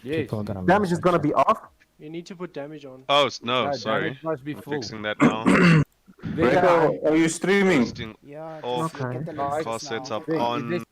Yes. People are gonna Damage miss, is gonna actually. be off. You need to put damage on. Oh, no, No, sorry. damage must be I'm full. fixing that now. Rico, are you streaming? Boosting Yeah, off, just look at the Okay. links car just now. setup Is on. this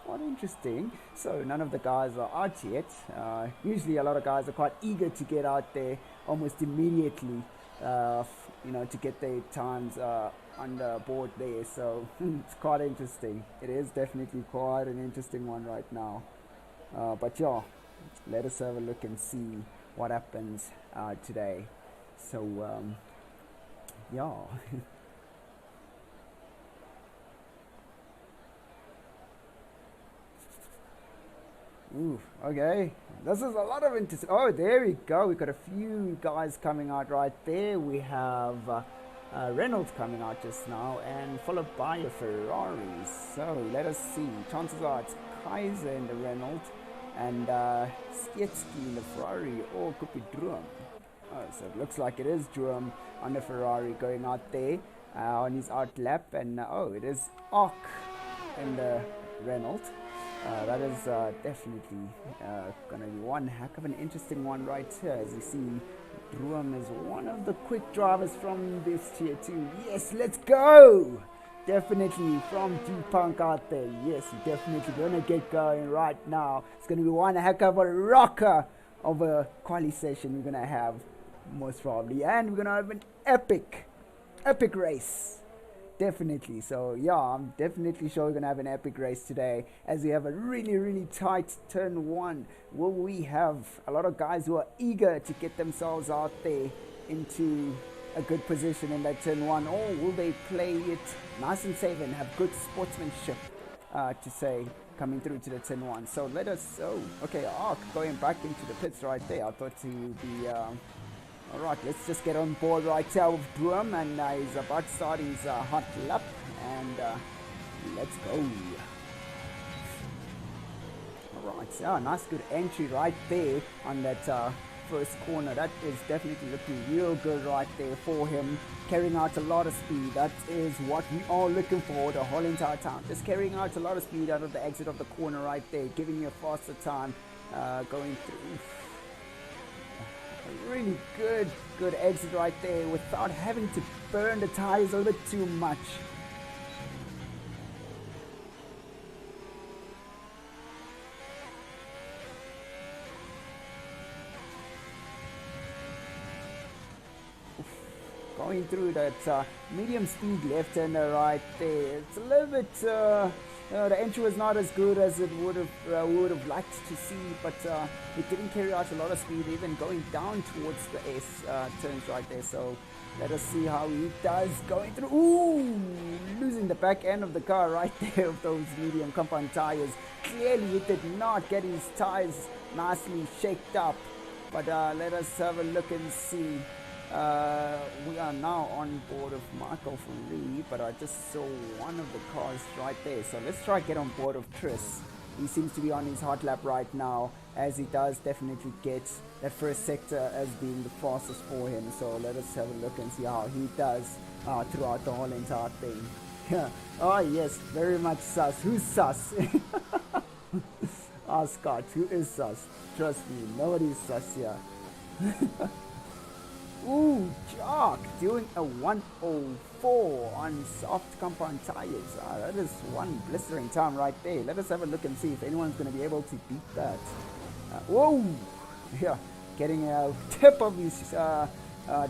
Quite interesting. So none of the guys are out yet. Usually a lot of guys are quite eager to get out there almost immediately, to get their times under board there. So it's quite interesting. It is definitely quite an interesting one right now. But yeah, let us have a look and see what happens today. So yeah. Ooh, okay. This is a lot of interesting. Oh, there we go. We got a few guys coming out right there. We have Reynolds coming out just now, and followed by a Ferrari. So let us see. Chances are it's Kaiser in the Reynolds, and Skietsky in the Ferrari, or could be Drum. Oh, so it looks like it is Drum on the Ferrari going out there on his out lap, and oh, it is Ark in the Reynolds. That is definitely going to be one heck of an interesting one right here. As you see, Druam is one of the quick drivers from this tier 2. Yes, let's go! Definitely from G-Punk out there. Yes, you're definitely going to get going right now. It's going to be one heck of a rocker of a quali session we're going to have, most probably. And we're going to have an epic race. Definitely. So yeah, I'm definitely sure we're gonna have an epic race today, as we have a really tight turn 1. Will we have a lot of guys who are eager to get themselves out there into a good position in that turn 1, or will they play it nice and safe and have good sportsmanship to say coming through to the turn 1? So let us. Oh, okay, Ark going back into the pits right there. I thought he would be alright, let's just get on board right here with Broom, and he's about to start his hot lap, and let's go. Alright, so nice good entry right there on that first corner. That is definitely looking real good right there for him, carrying out a lot of speed. That is what we are looking for the whole entire time. Just carrying out a lot of speed out of the exit of the corner right there, giving you a faster time going through. Really good exit right there without having to burn the tires a little bit too much. Going through that medium speed left-hander right there. It's a little bit the entry was not as good as it would have liked to see, but it didn't carry out a lot of speed, even going down towards the S turns right there. So let us see how he does going through. Ooh, losing the back end of the car right there with those medium compound tires. Clearly he did not get his tires nicely shaped up, but let us have a look and see. We are now on board of Michael Lee, but I just saw one of the cars right there. So let's try get on board of Tris. He seems to be on his hot lap right now, as he does definitely get that first sector as being the fastest for him. So let us have a look and see how he does throughout the whole entire thing. Yeah. Oh yes, very much sus. Who's sus? Oh Scott, who is sus? Trust me, nobody's sus here. Ooh, Jock doing a 104 on soft compound tires. That is one blistering time right there. Let us have a look and see if anyone's going to be able to beat that. Whoa! Yeah, getting a tip of his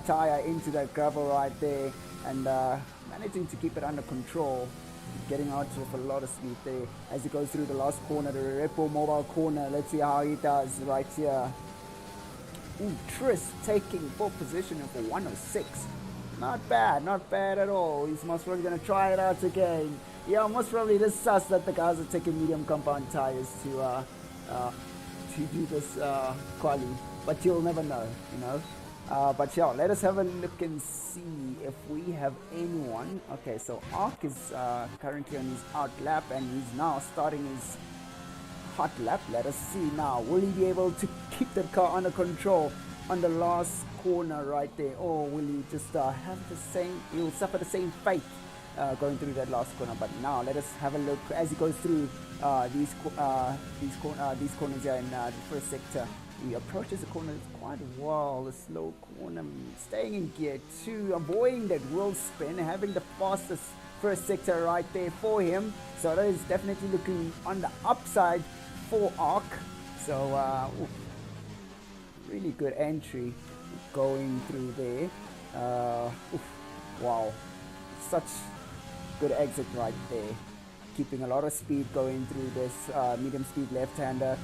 tire into that gravel right there, and managing to keep it under control. Getting out with a lot of speed there as he goes through the last corner, the Red Bull Mobile corner. Let's see how he does right here. Ooh, Tris taking pole position for 106. Not bad at all. He's most probably going to try it out again. Yeah, most probably this sus that the guys are taking medium compound tires to do this quali. But you'll never know, you know. But yeah, let us have a look and see if we have anyone. Okay, so Ark is currently on his out lap, and he's now starting his hot lap. Let us see now, will he be able to keep the car under control on the last corner right there, or will he just have the same, he'll suffer the same fate going through that last corner? But now let us have a look as he goes through these corners here in the first sector. He approaches the corner quite well, the slow corner, staying in gear 2, avoiding that wheel spin, having the fastest first sector right there for him. So that is definitely looking on the upside for Ark. So really good entry going through there. Wow, such good exit right there, keeping a lot of speed going through this medium speed left-hander,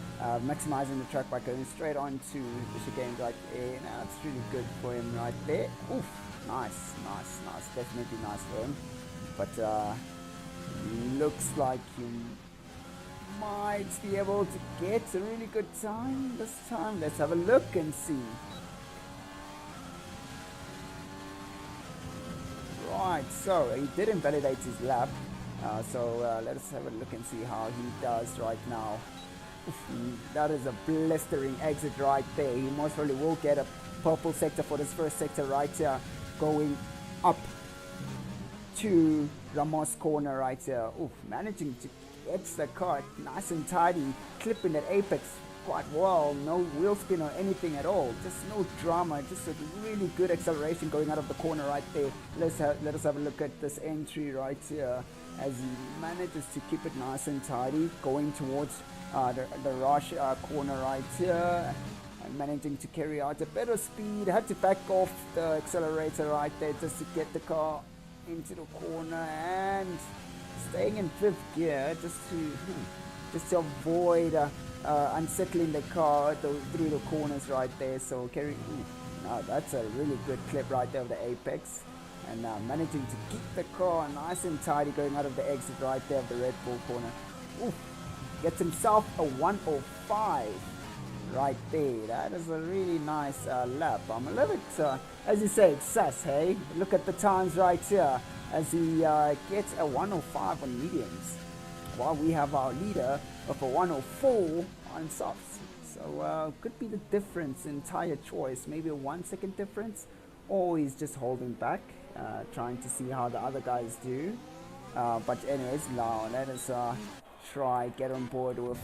maximizing the track by going straight on to the chicane right there. Now it's really good for him right there. Oof, nice, definitely nice for him. But looks like might be able to get a really good time this time. Let's have a look and see. Right, so he did invalidate his lap. Let us have a look and see how he does right now. That is a blistering exit right there. He most probably will get a purple sector for this first sector right here, going up to Ramos corner right here. Oof, managing to get the car nice and tidy, clipping that apex quite well. No wheel spin or anything at all. Just no drama. Just a really good acceleration going out of the corner right there. Let us have a look at this entry right here as he manages to keep it nice and tidy, going towards the rush corner right here, and managing to carry out a better speed. Had to back off the accelerator right there just to get the car into the corner, and staying in 5th gear just to avoid unsettling the car through the corners right there. So that's a really good clip right there of the apex, and managing to keep the car nice and tidy going out of the exit right there of the Red Bull corner. Oof. Gets himself a 105 right there. That is a really nice lap. I'm a little bit, as you say, sus, hey? Look at the times right here as he gets a 105 on mediums, while we have our leader of a 104 on softs. So could be the difference in tire choice, maybe a 1 second difference, or he's just holding back, trying to see how the other guys do. But anyways, now let us try get on board with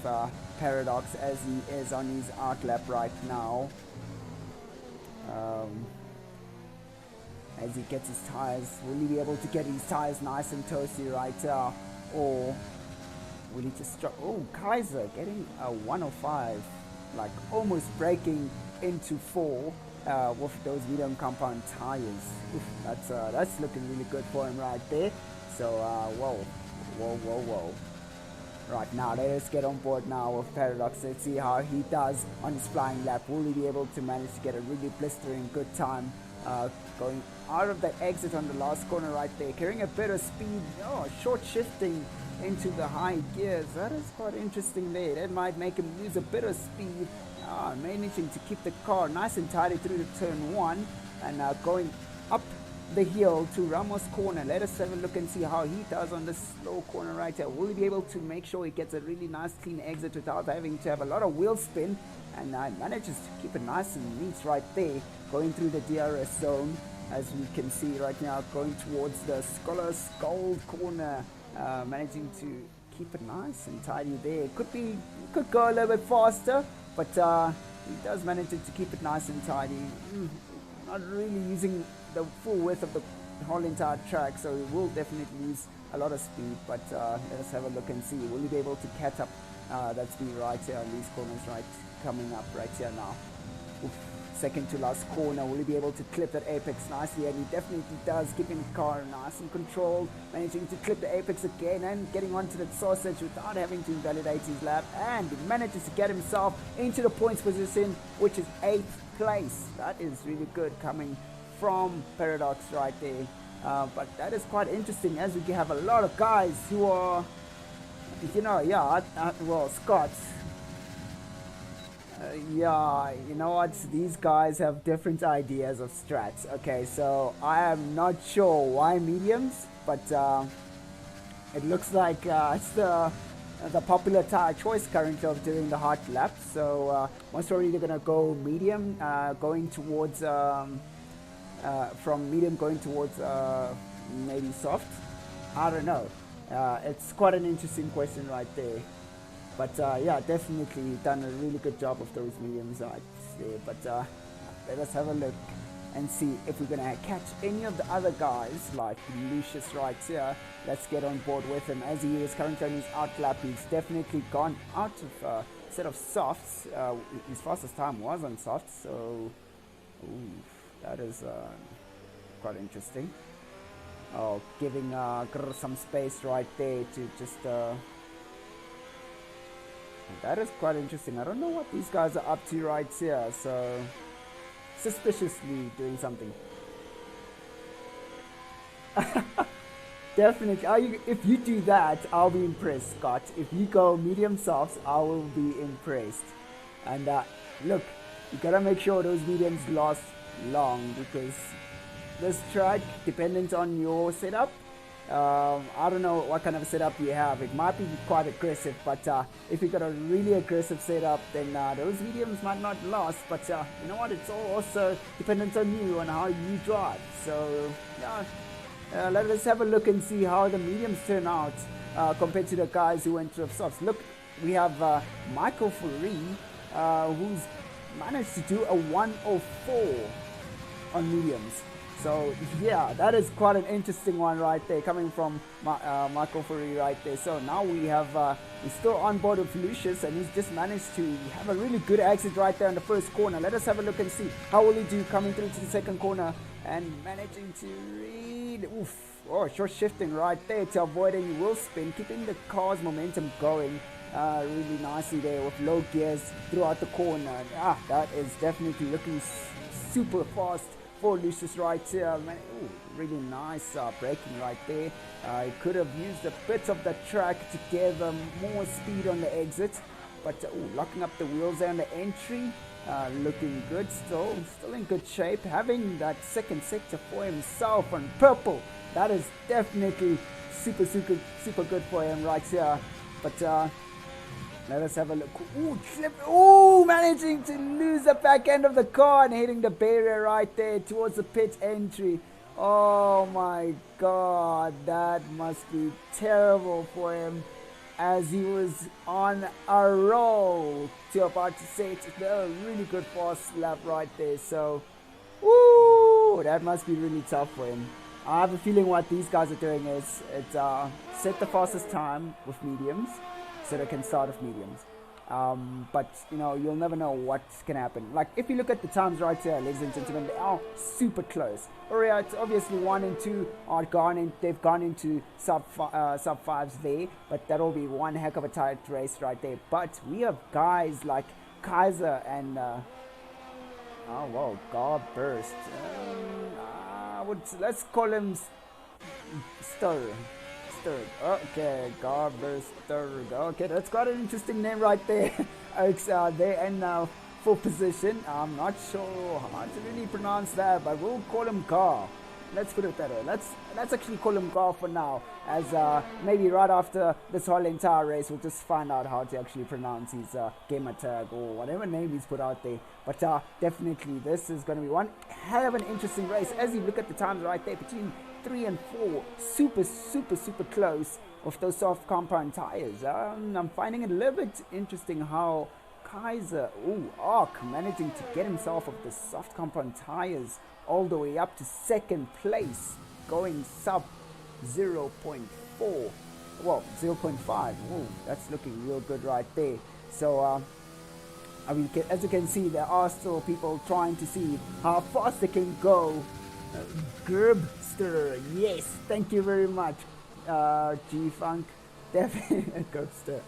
Paradox as he is on his out lap right now. As he gets his tires, will he be able to get his tires nice and toasty right here, or will he just struggle? Oh, Kaiser getting a 105, like almost breaking into 4 with those medium compound tires. Oof, that's looking really good for him right there. So whoa. Right now, let's get on board now with Paradox. Let's see how he does on his flying lap. Will he be able to manage to get a really blistering good time going out of that exit on the last corner right there, carrying a bit of speed, short shifting into the high gears. That is quite interesting there. That might make him lose a bit of speed, managing to keep the car nice and tidy through the turn 1, and going up the hill to Ramos corner. Let us have a look and see how he does on this slow corner right here. Will he be able to make sure he gets a really nice clean exit without having to have a lot of wheel spin, and manages to keep it nice and neat right there, going through the DRS zone, as we can see right now, going towards the Scholars Gold corner, managing to keep it nice and tidy there. Could go a little bit faster, but he does manage to keep it nice and tidy. Not really using the full width of the whole entire track, so he will definitely lose a lot of speed, but let us have a look and see. Will he be able to catch up that speed right here on these corners right coming up right here now? Oof. Second to last corner, will he be able to clip that apex nicely? And he definitely does, keeping the car nice and controlled, managing to clip the apex again and getting onto that sausage without having to invalidate his lap, and he manages to get himself into the points position, which is 8th place. That is really good coming from Paradox right there. But that is quite interesting, as we have a lot of guys who are, Scott. You know what? These guys have different ideas of strats. Okay, so I am not sure why mediums, but it looks like it's the popular tire choice currently of doing the hard lap. So most probably they're gonna go medium, going towards from medium going towards maybe soft. I don't know. It's quite an interesting question right there. But definitely done a really good job of those mediums right there. But let us have a look and see if we're going to catch any of the other guys like Lucius right here. Let's get on board with him, as he is currently on his out lap. He's definitely gone out of a set of softs. His fastest time was on softs, so that is quite interesting. Giving some space right there to just that is quite interesting. I don't know what these guys are up to right here, so suspiciously doing something. Definitely. If you do that, I'll be impressed, Scott. If you go medium softs, I will be impressed. And look, you gotta make sure those mediums last long because this track, dependent on your setup, I don't know what kind of setup you have. It might be quite aggressive, but if you got a really aggressive setup, then those mediums might not last. But you know what? It's all also dependent on you and how you drive. So yeah, let us have a look and see how the mediums turn out compared to the guys who went to the softs. Look, we have Michael Fourie, who's managed to do a 104 on mediums. So yeah, that is quite an interesting one right there, coming from Michael Fourie right there. So now we have he's still on board with Lucius, and he's just managed to have a really good exit right there in the first corner. Let us have a look and see how will he do coming through to the second corner and managing to read. Oof! Oh, short shifting right there to avoid any wheel spin, keeping the car's momentum going really nicely there with low gears throughout the corner. That is definitely looking super fast for Lucius right here. Ooh, really nice braking right there. He could have used a bit of the track to give more speed on the exit, but locking up the wheels there on the entry, looking good still in good shape. Having that second sector for himself on purple, that is definitely super good for him right here. But let us have a look. Ooh, slip. Ooh, managing to lose the back end of the car and hitting the barrier right there towards the pit entry. Oh my god, that must be terrible for him, as he was on a roll to about to say it's a really good fast lap right there. So, woo, that must be really tough for him. I have a feeling what these guys are doing is set the fastest time with mediums, so they can start with mediums. But you know, you'll never know what can happen. Like if you look at the times right here, ladies and gentlemen, they are super close. Alright, obviously 1 and 2 are they've gone into sub fives there, but that'll be one heck of a tight race right there. But we have guys like Kaiser and Garburst. Let's call him Stir. Okay, Garburst. Okay, that's quite an interesting name right there. It's there in fourth position. I'm not sure how to really pronounce that, but we'll call him Gar. Let's put it that way. Let's actually call him Gar for now, as maybe right after this whole entire race we'll just find out how to actually pronounce his gamer tag or whatever name he's put out there. But definitely this is going to be one hell of an interesting race. As you look at the times right there, between 3 and 4, super close with those soft compound tires. I'm finding it a little bit interesting how Kaiser, Ark, managing to get himself off the soft compound tires all the way up to second place, going sub 0.4, well 0.5. That's looking real good right there. So I mean, as you can see, there are still people trying to see how fast they can go. Gerbster, yes, thank you very much, G-Funk, definitely, Gerbster.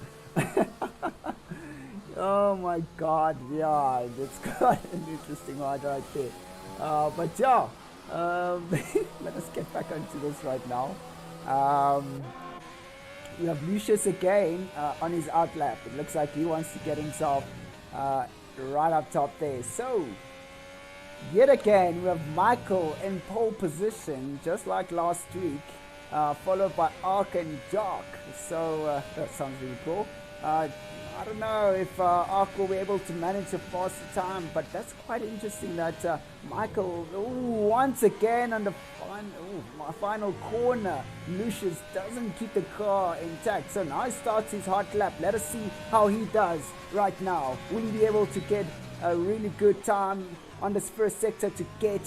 Oh my god, yeah, that's quite an interesting one right there. But yeah, let us get back onto this right now. We have Lucius again on his outlap. It looks like he wants to get himself right up top there. So, yet again, we have Michael in pole position, just like last week, followed by Ark and Jock. So, that sounds really cool. I don't know if Ark will be able to manage a faster time, but that's quite interesting that Michael, once again on the final corner, Lucius doesn't keep the car intact. So now he starts his hot lap. Let us see how he does right now. Will he be able to get a really good time on this first sector to get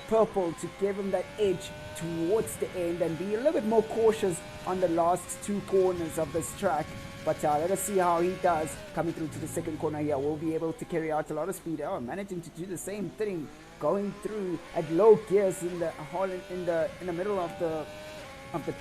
purple, to give him that edge towards the end and be a little bit more cautious on the last 2 corners of this track? But let us see how he does coming through to the second corner here. We'll be able to carry out a lot of speed. Managing to do the same thing, going through at low gears in the middle of the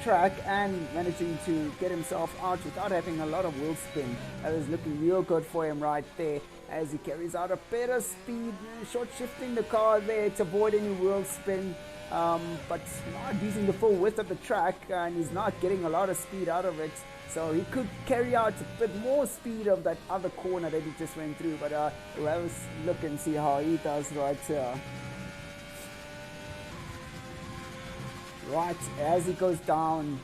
track and managing to get himself out without having a lot of wheel spin. That is looking real good for him right there as he carries out a better speed, short shifting the car there to avoid any wheel spin. but not using the full width of the track, and he's not getting a lot of speed out of it. So he could carry out a bit more speed of that other corner that he just went through. But we'll have a look and see how he does right here. Right as he goes down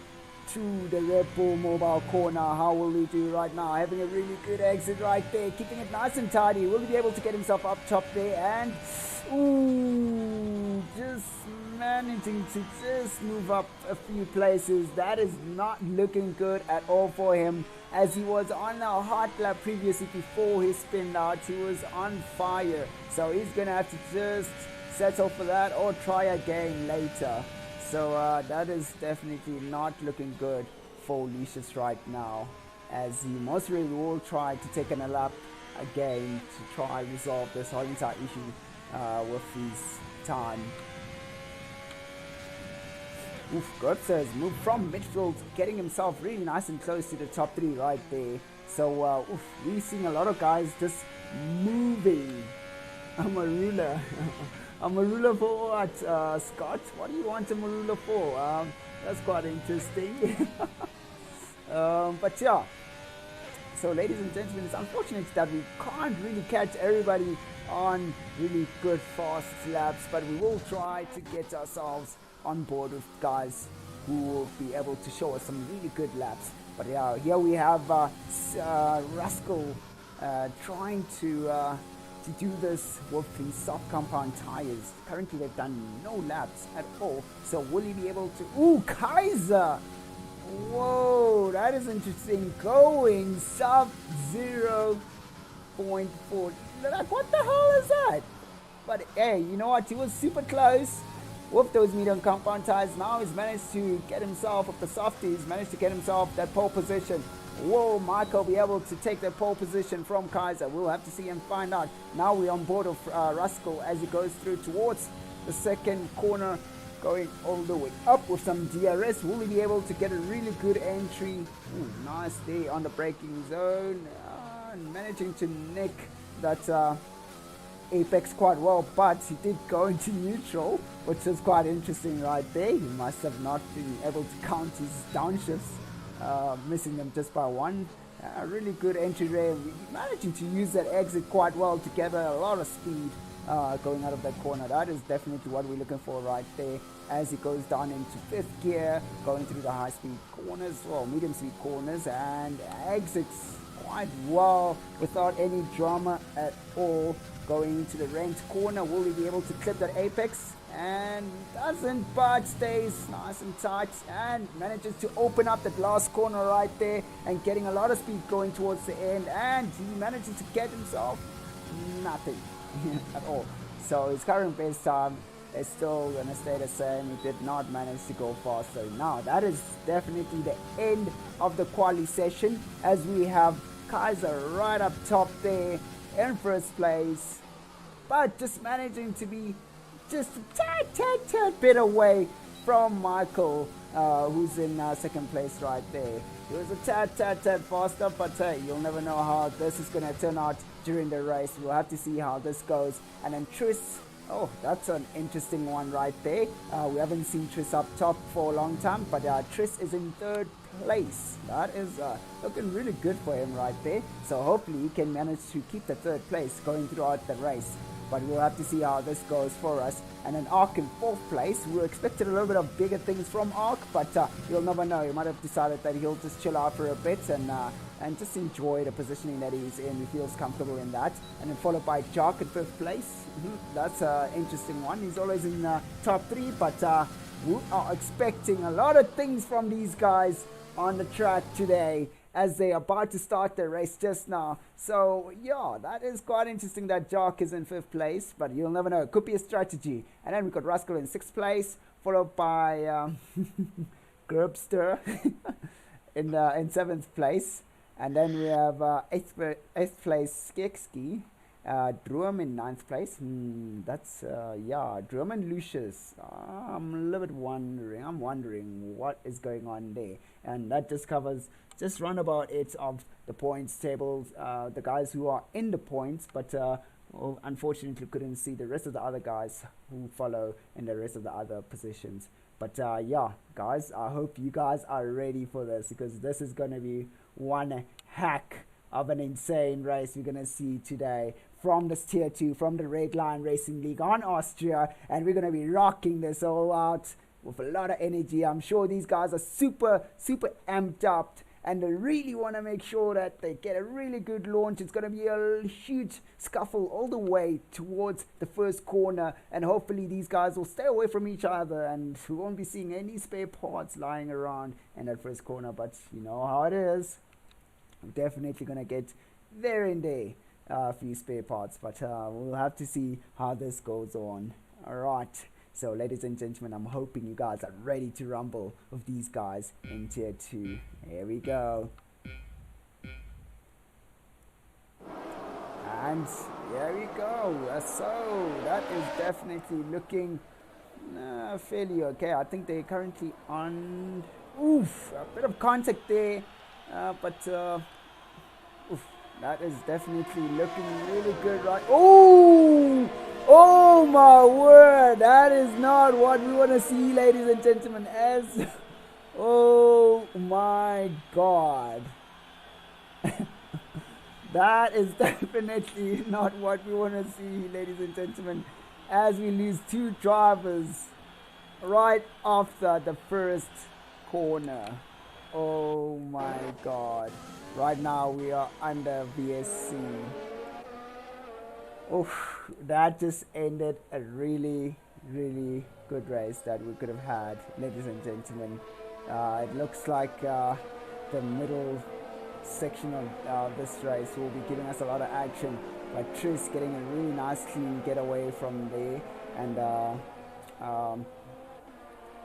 to the Red Bull Mobile corner, how will he do right now? Having a really good exit right there, keeping it nice and tidy. Will he be able to get himself up top there? And ooh, just managing to just move up a few places. That is not looking good at all for him, as he was on a hot lap previously before his spin out. He was on fire, so he's gonna have to just settle for that or try again later. So that is definitely not looking good for Lucius right now, as he most really will try to take an lap again to try resolve this whole entire issue with his time. Oof, Götze has moved from midfield, getting himself really nice and close to the top 3 right there. So we're seeing a lot of guys just moving. Amarula. Amarula for what, Scott? What do you want Amarula for? That's quite interesting. But yeah. So ladies and gentlemen, it's unfortunate that we can't really catch everybody on really good fast laps, but we will try to get ourselves on board with guys who will be able to show us some really good laps. But yeah, here we have Rascal trying to do this with the soft compound tires. Currently they've done no laps at all, so will he be able to... Ooh, Kaiser! Whoa, that is interesting. Going sub 0.4. Like, what the hell is that? But hey, you know what, he was super close with those medium compound tires. Now he's managed to get himself, with the softies, managed to get himself that pole position. Will Michael be able to take the pole position from Kaiser? We'll have to see and find out. Now we're on board of Rascal as he goes through towards the second corner, going all the way up with some DRS. Will he be able to get a really good entry? Ooh, nice there on the braking zone. Managing to nick that apex quite well, but he did go into neutral, which is quite interesting right there. He must have not been able to count his downshifts, missing them just by one. Really good entry there, managing to use that exit quite well to gather a lot of speed going out of that corner. That is definitely what we're looking for right there, as he goes down into 5th gear, going through the high speed corners, well, medium speed corners, and exits quite well without any drama at all. Going into the rent corner, will he be able to clip that apex? And doesn't, but stays nice and tight and manages to open up that last corner right there and getting a lot of speed going towards the end, and he manages to get himself nothing at all. So his current base time is still gonna stay the same. He did not manage to go faster. Now that is definitely the end of the quali session, as we have Kaiser right up top there in first place, but just managing to be just a tad bit away from Michael, who's in second place right there. He was a tad faster, but you'll never know how this is going to turn out during the race. We'll have to see how this goes. And then Tris, oh, that's an interesting one right there. We haven't seen Tris up top for a long time, but Tris is in 3rd place. That is looking really good for him right there. So hopefully he can manage to keep the 3rd place going throughout the race. But we'll have to see how this goes for us. And then Ark in 4th place. We expected a little bit of bigger things from Ark, but you'll never know. He might have decided that he'll just chill out for a bit and just enjoy the positioning that he's in. He feels comfortable in that. And then followed by Jock in 5th place. That's an interesting one. He's always in top 3, but we are expecting a lot of things from these guys on the track today, as they are about to start the race just now. So yeah, that is quite interesting that Jock is in 5th place, but you'll never know. It could be a strategy. And then we got Rascal in 6th place, followed by Gerbster in 7th place. And then we have 8th place Skekski, Drum in 9th place. That's Drum and Lucius. I'm a little bit wondering. I'm wondering what is going on there. And that just covers just roundabout it of the points tables, the guys who are in the points, but well, unfortunately couldn't see the rest of the other guys who follow in the rest of the other positions. But yeah, guys, I hope you guys are ready for this, because this is going to be one heck of an insane race we're going to see today from this Tier 2, from the Redline Racing League on Austria, and we're going to be rocking this all out with a lot of energy. I'm sure these guys are super amped up, and they really want to make sure that they get a really good launch. It's going to be a huge scuffle all the way towards the first corner, and hopefully these guys will stay away from each other and we won't be seeing any spare parts lying around in that first corner. But you know how it is. I'm definitely going to get there in there a few spare parts, but we'll have to see how this goes on. Alright, so ladies and gentlemen, I'm hoping you guys are ready to rumble with these guys in Tier 2. Here we go. And here we go. So that is definitely looking fairly okay. I think they're currently on... Oof, a bit of contact there. But that is definitely looking really good, right? Oh my word, that is not what we want to see, ladies and gentlemen. Oh my god. That is definitely not what we want to see, ladies and gentlemen, as we lose two drivers right after the first corner. Oh my god. Right now we are under VSC. Oof, that just ended a really good race that we could have had, ladies and gentlemen. It looks like the middle section of this race will be giving us a lot of action, but Tris getting a really nice clean getaway from there,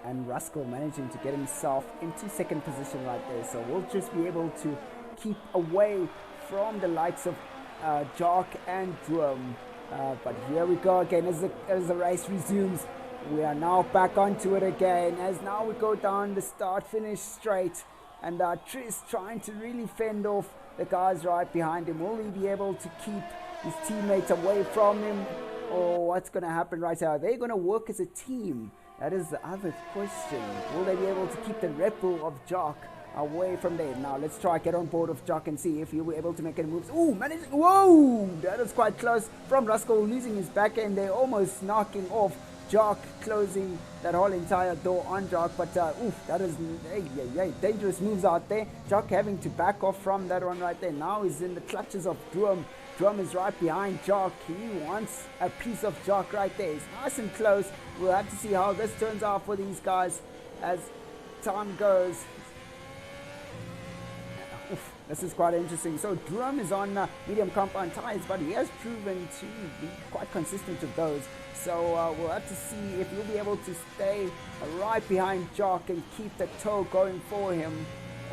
and Rascal managing to get himself into second position right there. So we'll just be able to keep away from the likes of Jock and Drum. But here we go again as the race resumes. We are now back onto it again, as now we go down the start-finish straight, and Tris trying to really fend off the guys right behind him. Will he be able to keep his teammates away from him, or what's going to happen right now? Are they going to work as a team? That is the other question. Will they be able to keep the Rebel of Jock away from there? Now let's try get on board of Jock and see if he'll be able to make any moves. Ooh, managing. Whoa, that is quite close from Rascal, losing his back end there, almost knocking off Jock, closing that whole entire door on Jock. But oof, that is dangerous moves out there. Jock having to back off from that one right there. Now he's in the clutches of Drum. Drum is right behind Jock. He wants a piece of Jock right there. He's nice and close. We'll have to see how this turns out for these guys as time goes. Oof, this is quite interesting. So Drum is on medium compound tires, but he has proven to be quite consistent with those. So we'll have to see if he'll be able to stay right behind Jock and keep the tow going for him,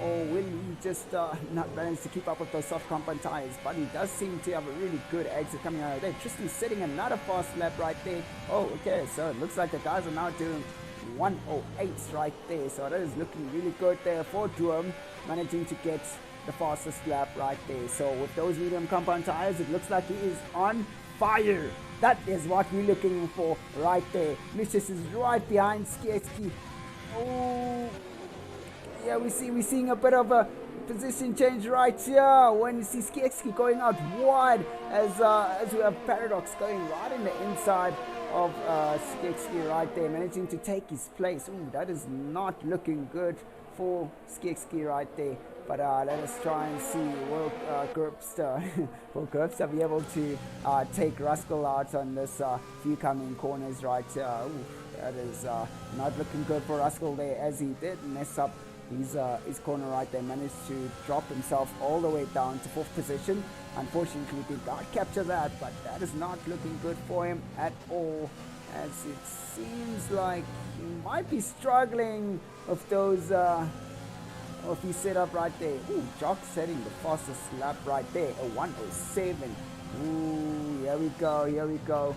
or will he just not manage to keep up with those soft compound tires? But he does seem to have a really good exit coming out of there. Tristan setting another fast lap right there. Oh, okay, so it looks like the guys are now doing 108s right there. So that is looking really good there for Drum, managing to get the fastest lap right there. So with those medium compound tires, it looks like he is on fire. That is what we're looking for right there. Lucius is right behind Skieski. Oh, yeah, we're seeing a bit of a position change right here when you see Skieski going out wide, as we have Paradox going right in the inside of Skieski right there, managing to take his place. Ooh, that is not looking good for Skieski right there. But let us try and see, will Gerbster be able to take Rascal out on this few coming corners right here. Ooh, that is not looking good for Rascal there, as he did mess up his corner right there, managed to drop himself all the way down to 4th position. Unfortunately, did not capture that, but that is not looking good for him at all, as it seems like he might be struggling with those of his setup right there. Ooh, Jock setting the fastest lap right there, a 107. Ooh, here we go.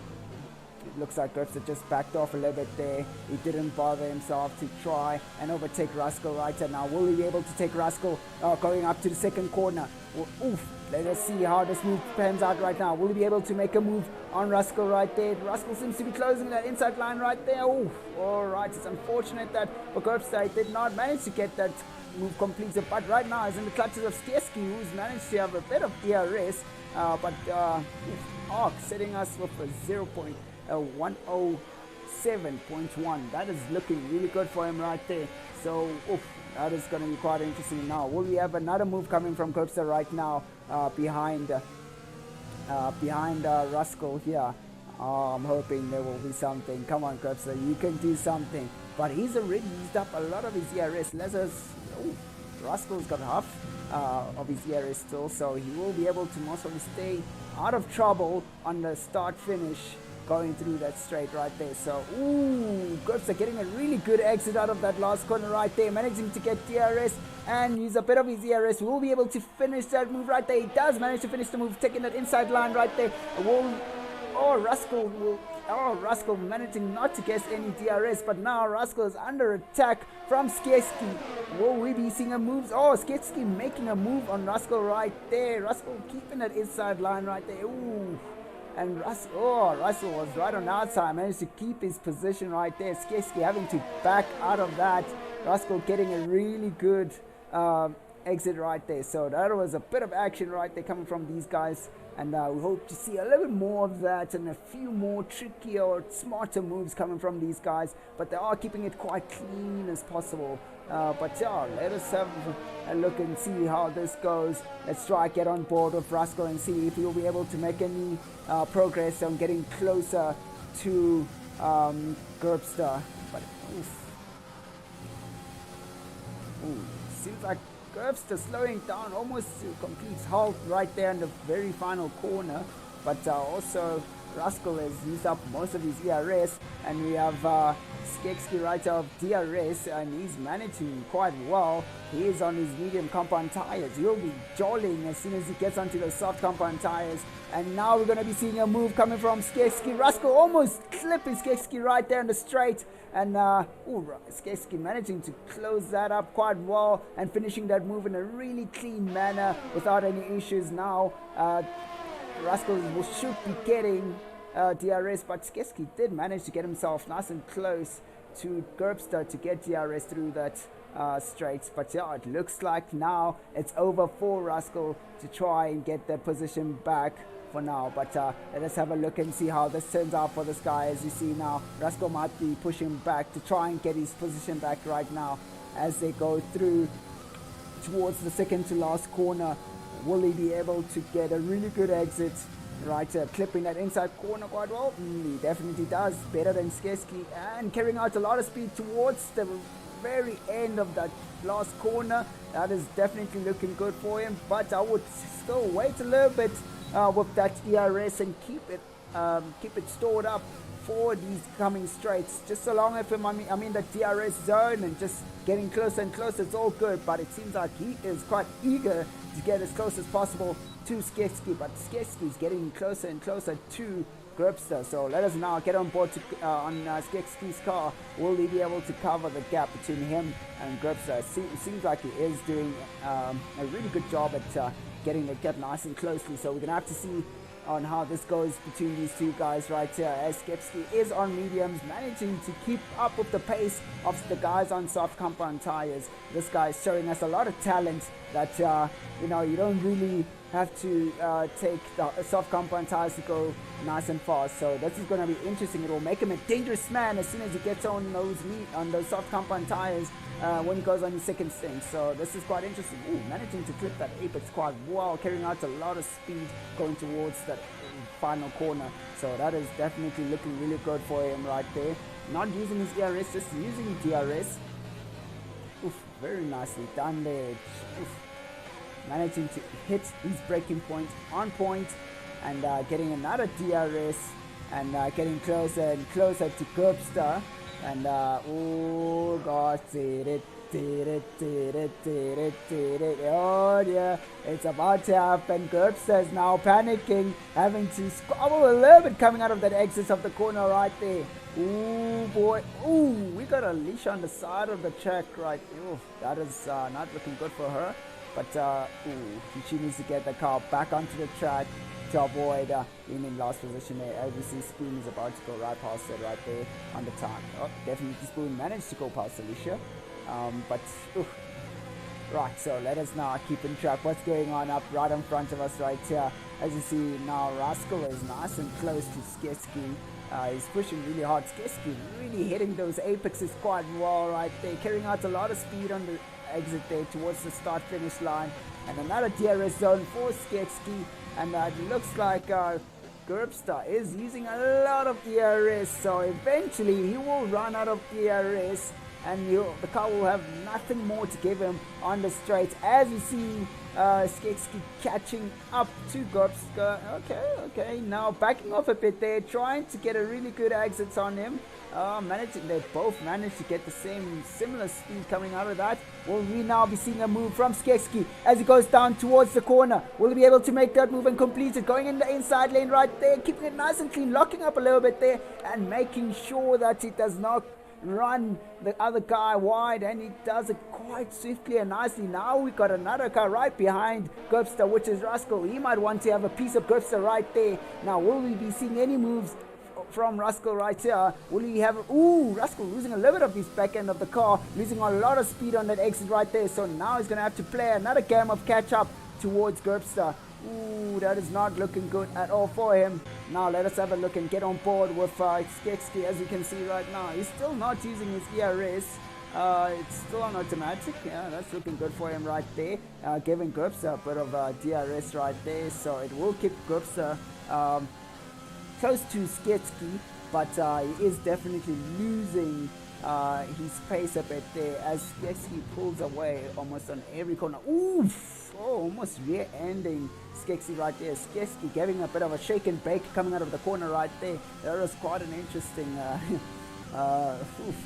it looks like Gerbster just backed off a little bit there. He didn't bother himself to try and overtake Rascal right now. Will he be able to take Rascal going up to the second corner? Oof. Let us see how this move pans out right now. Will he be able to make a move on Rascal right there? Rascal seems to be closing that inside line right there. Oof. Alright, it's unfortunate that for Gerbster did not manage to get that move completed, but right now he's in the clutches of Skieski, who's managed to have a bit of DRS, but Arc setting us with a 0.107.1. That is looking really good for him right there. So that is going to be quite interesting. Now will we have another move coming from Gerbster right now behind Rascal here? I'm hoping there will be something. Come on, Gerbster, you can do something. But he's already used up a lot of his ERS. Rascal's got half of his ERS still, so he will be able to most probably stay out of trouble on the start-finish going through that straight right there. So, Gerbster getting a really good exit out of that last corner right there, managing to get DRS and use a bit of his ERS. Will be able to finish that move right there. He does manage to finish the move, taking that inside line right there. Rascal managing not to get any DRS, but now Rascal is under attack from Skieski. Will we be seeing a move? Skieski making a move on Rascal right there. Rascal keeping that inside line right there. And Rascal was right on the outside, managed to keep his position right there. Skieski having to back out of that. Rascal getting a really good exit right there. So that was a bit of action right there coming from these guys. And we hope to see a little bit more of that and a few more trickier or smarter moves coming from these guys. But they are keeping it quite clean as possible. But yeah, let us have a look and see how this goes. Let's try get on board with Rascal and see if he'll be able to make any progress on getting closer to Gerbster. But seems like Gerbster slowing down almost to complete halt right there in the very final corner, but also Rascal has used up most of his ERS, and we have Skieski right of DRS, and he's managing quite well. He is on his medium compound tires. He'll be jolling as soon as he gets onto the soft compound tires. And now we're going to be seeing a move coming from Skieski. Rascal almost clipping Skieski right there in the straight. And Skieski managing to close that up quite well and finishing that move in a really clean manner without any issues. Now Rascal should be getting DRS, but Skieski did manage to get himself nice and close to Gerbster to get DRS through that straight. But yeah, it looks like now it's over for Rascal to try and get that position back for now. But let us have a look and see how this turns out for this guy. As you see now, Rascal might be pushing back to try and get his position back right now as they go through towards the second to last corner. Will he be able to get a really good exit right, clipping that inside corner quite well? He definitely does, better than Skieski, and carrying out a lot of speed towards the very end of that last corner. That is definitely looking good for him, but I would still wait a little bit with that ERS and keep it stored up for these coming straights. Just so long as I'm in the DRS zone and just getting closer and closer, it's all good. But it seems like he is quite eager to get as close as possible to Skieski, but Skieski is getting closer and closer to Gerbster. So let us now get on board on Skieski's car. Will he be able to cover the gap between him and Gerbster? It seems like he is doing a really good job at getting the gap nice and closely. So we're going to have to see on how this goes between these two guys right here, as Skieski is on mediums, managing to keep up with the pace of the guys on soft compound tires. This guy is showing us a lot of talent that you don't really have to take the soft compound tires to go nice and fast. So this is going to be interesting. It will make him a dangerous man as soon as he gets on those soft compound tires when he goes on his second stint. So this is quite interesting. Managing to clip that apex quite well, carrying out a lot of speed going towards that final corner. So that is definitely looking really good for him right there. Not using his ERS, just using DRS. Very nicely done there. Managing to hit his braking point on point and getting another DRS and getting closer and closer to Gerbster. And oh gosh, Oh dear, it's about to happen. Gerbster is now panicking, having to squabble a little bit coming out of that exit of the corner right there. Ooh boy, ooh, we got a leash on the side of the track right. Ooh, that is not looking good for her. But ooh, she needs to get the car back onto the track to avoid being in last position there. As you see, Spoon is about to go right past it right there on the time. Oh, definitely Spoon managed to go past Alicia. But right, so let us now keep in track what's going on up right in front of us right here. As you see now, Rascal is nice and close to Skeski. He's pushing really hard. Skeski really hitting those apexes quite well right there, carrying out a lot of speed on the exit there towards the start finish line. And another DRS zone for Skeski, and it looks like Gerbster is using a lot of ERS, so eventually he will run out of ERS and the car will have nothing more to give him on the straight. As you see, Skeski catching up to Gerbster. Okay, now backing off a bit there, trying to get a really good exit on him. They both managed to get the similar speed coming out of that. Will we now be seeing a move from Skeski as he goes down towards the corner? Will he be able to make that move and complete it? Going in the inside lane right there, keeping it nice and clean, locking up a little bit there and making sure that it does not run the other guy wide, and he does it quite swiftly and nicely. Now we got another car right behind Gerbster, which is Rascal. He might want to have a piece of Gerbster right there. Now will we be seeing any moves from Rascal right here? Will he have Rascal losing a little bit of his back end of the car, losing a lot of speed on that exit right there. So now he's gonna have to play another game of catch up towards Gerbster. Ooh, that is not looking good at all for him. Now let us have a look and get on board with Skeski. As you can see right now, he's still not using his ERS. It's still on automatic. Yeah, that's looking good for him right there. Giving Gerbster a bit of DRS right there, so it will keep Gerbster close to Skeski, but he is definitely losing his pace a bit there as Skeski pulls away almost on every corner. Oof! Oh, almost rear-ending Skeksi right there. Skeski giving a bit of a shake and bake coming out of the corner right there. That was quite an interesting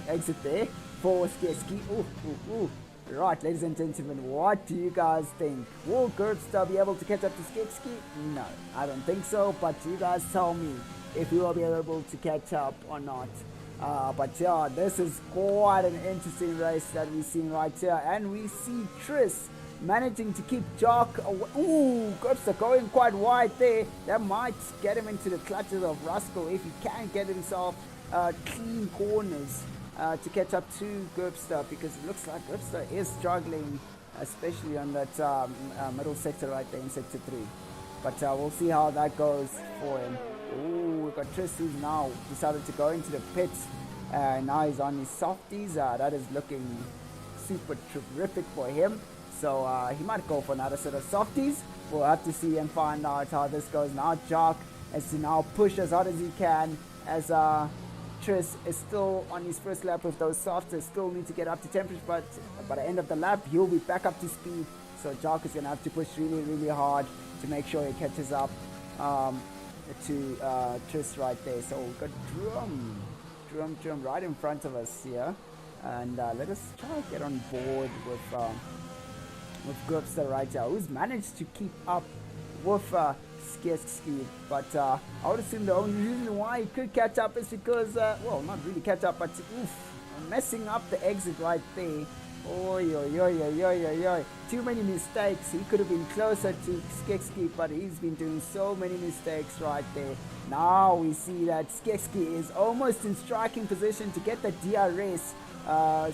exit there for Skeski. Right, ladies and gentlemen, what do you guys think? Will Gerbster be able to catch up to Skeski? No, I don't think so, but you guys tell me if he will be able to catch up or not. But yeah, this is quite an interesting race that we've seen right here, and we see Tris managing to keep Jock away. Ooh, Gerbster going quite wide there. That might get him into the clutches of Rascal if he can get himself clean corners to catch up to Gerbster, because it looks like Gerbster is struggling, especially on that middle sector right there in sector 3. But we'll see how that goes for him. Ooh, we've got Tris who's now decided to go into the pits. Now he's on his softies. That is looking super terrific for him. So he might go for another set of softies. We'll have to see and find out how this goes. Now Jock has to now push as hard as he can, as Tris is still on his first lap with those softs. Still need to get up to temperature, but by the end of the lap he'll be back up to speed. So Jock is going to have to push really, really hard to make sure he catches up to Tris right there. So we've got Drum right in front of us here, and let us try to get on board with Gerbster right here, who's managed to keep up with Skeski. But I would assume the only reason why he could catch up is because, well, not really catch up, but messing up the exit right there. Oi. Too many mistakes. He could have been closer to Skeski, but he's been doing so many mistakes right there. Now we see that Skeski is almost in striking position to get the DRS.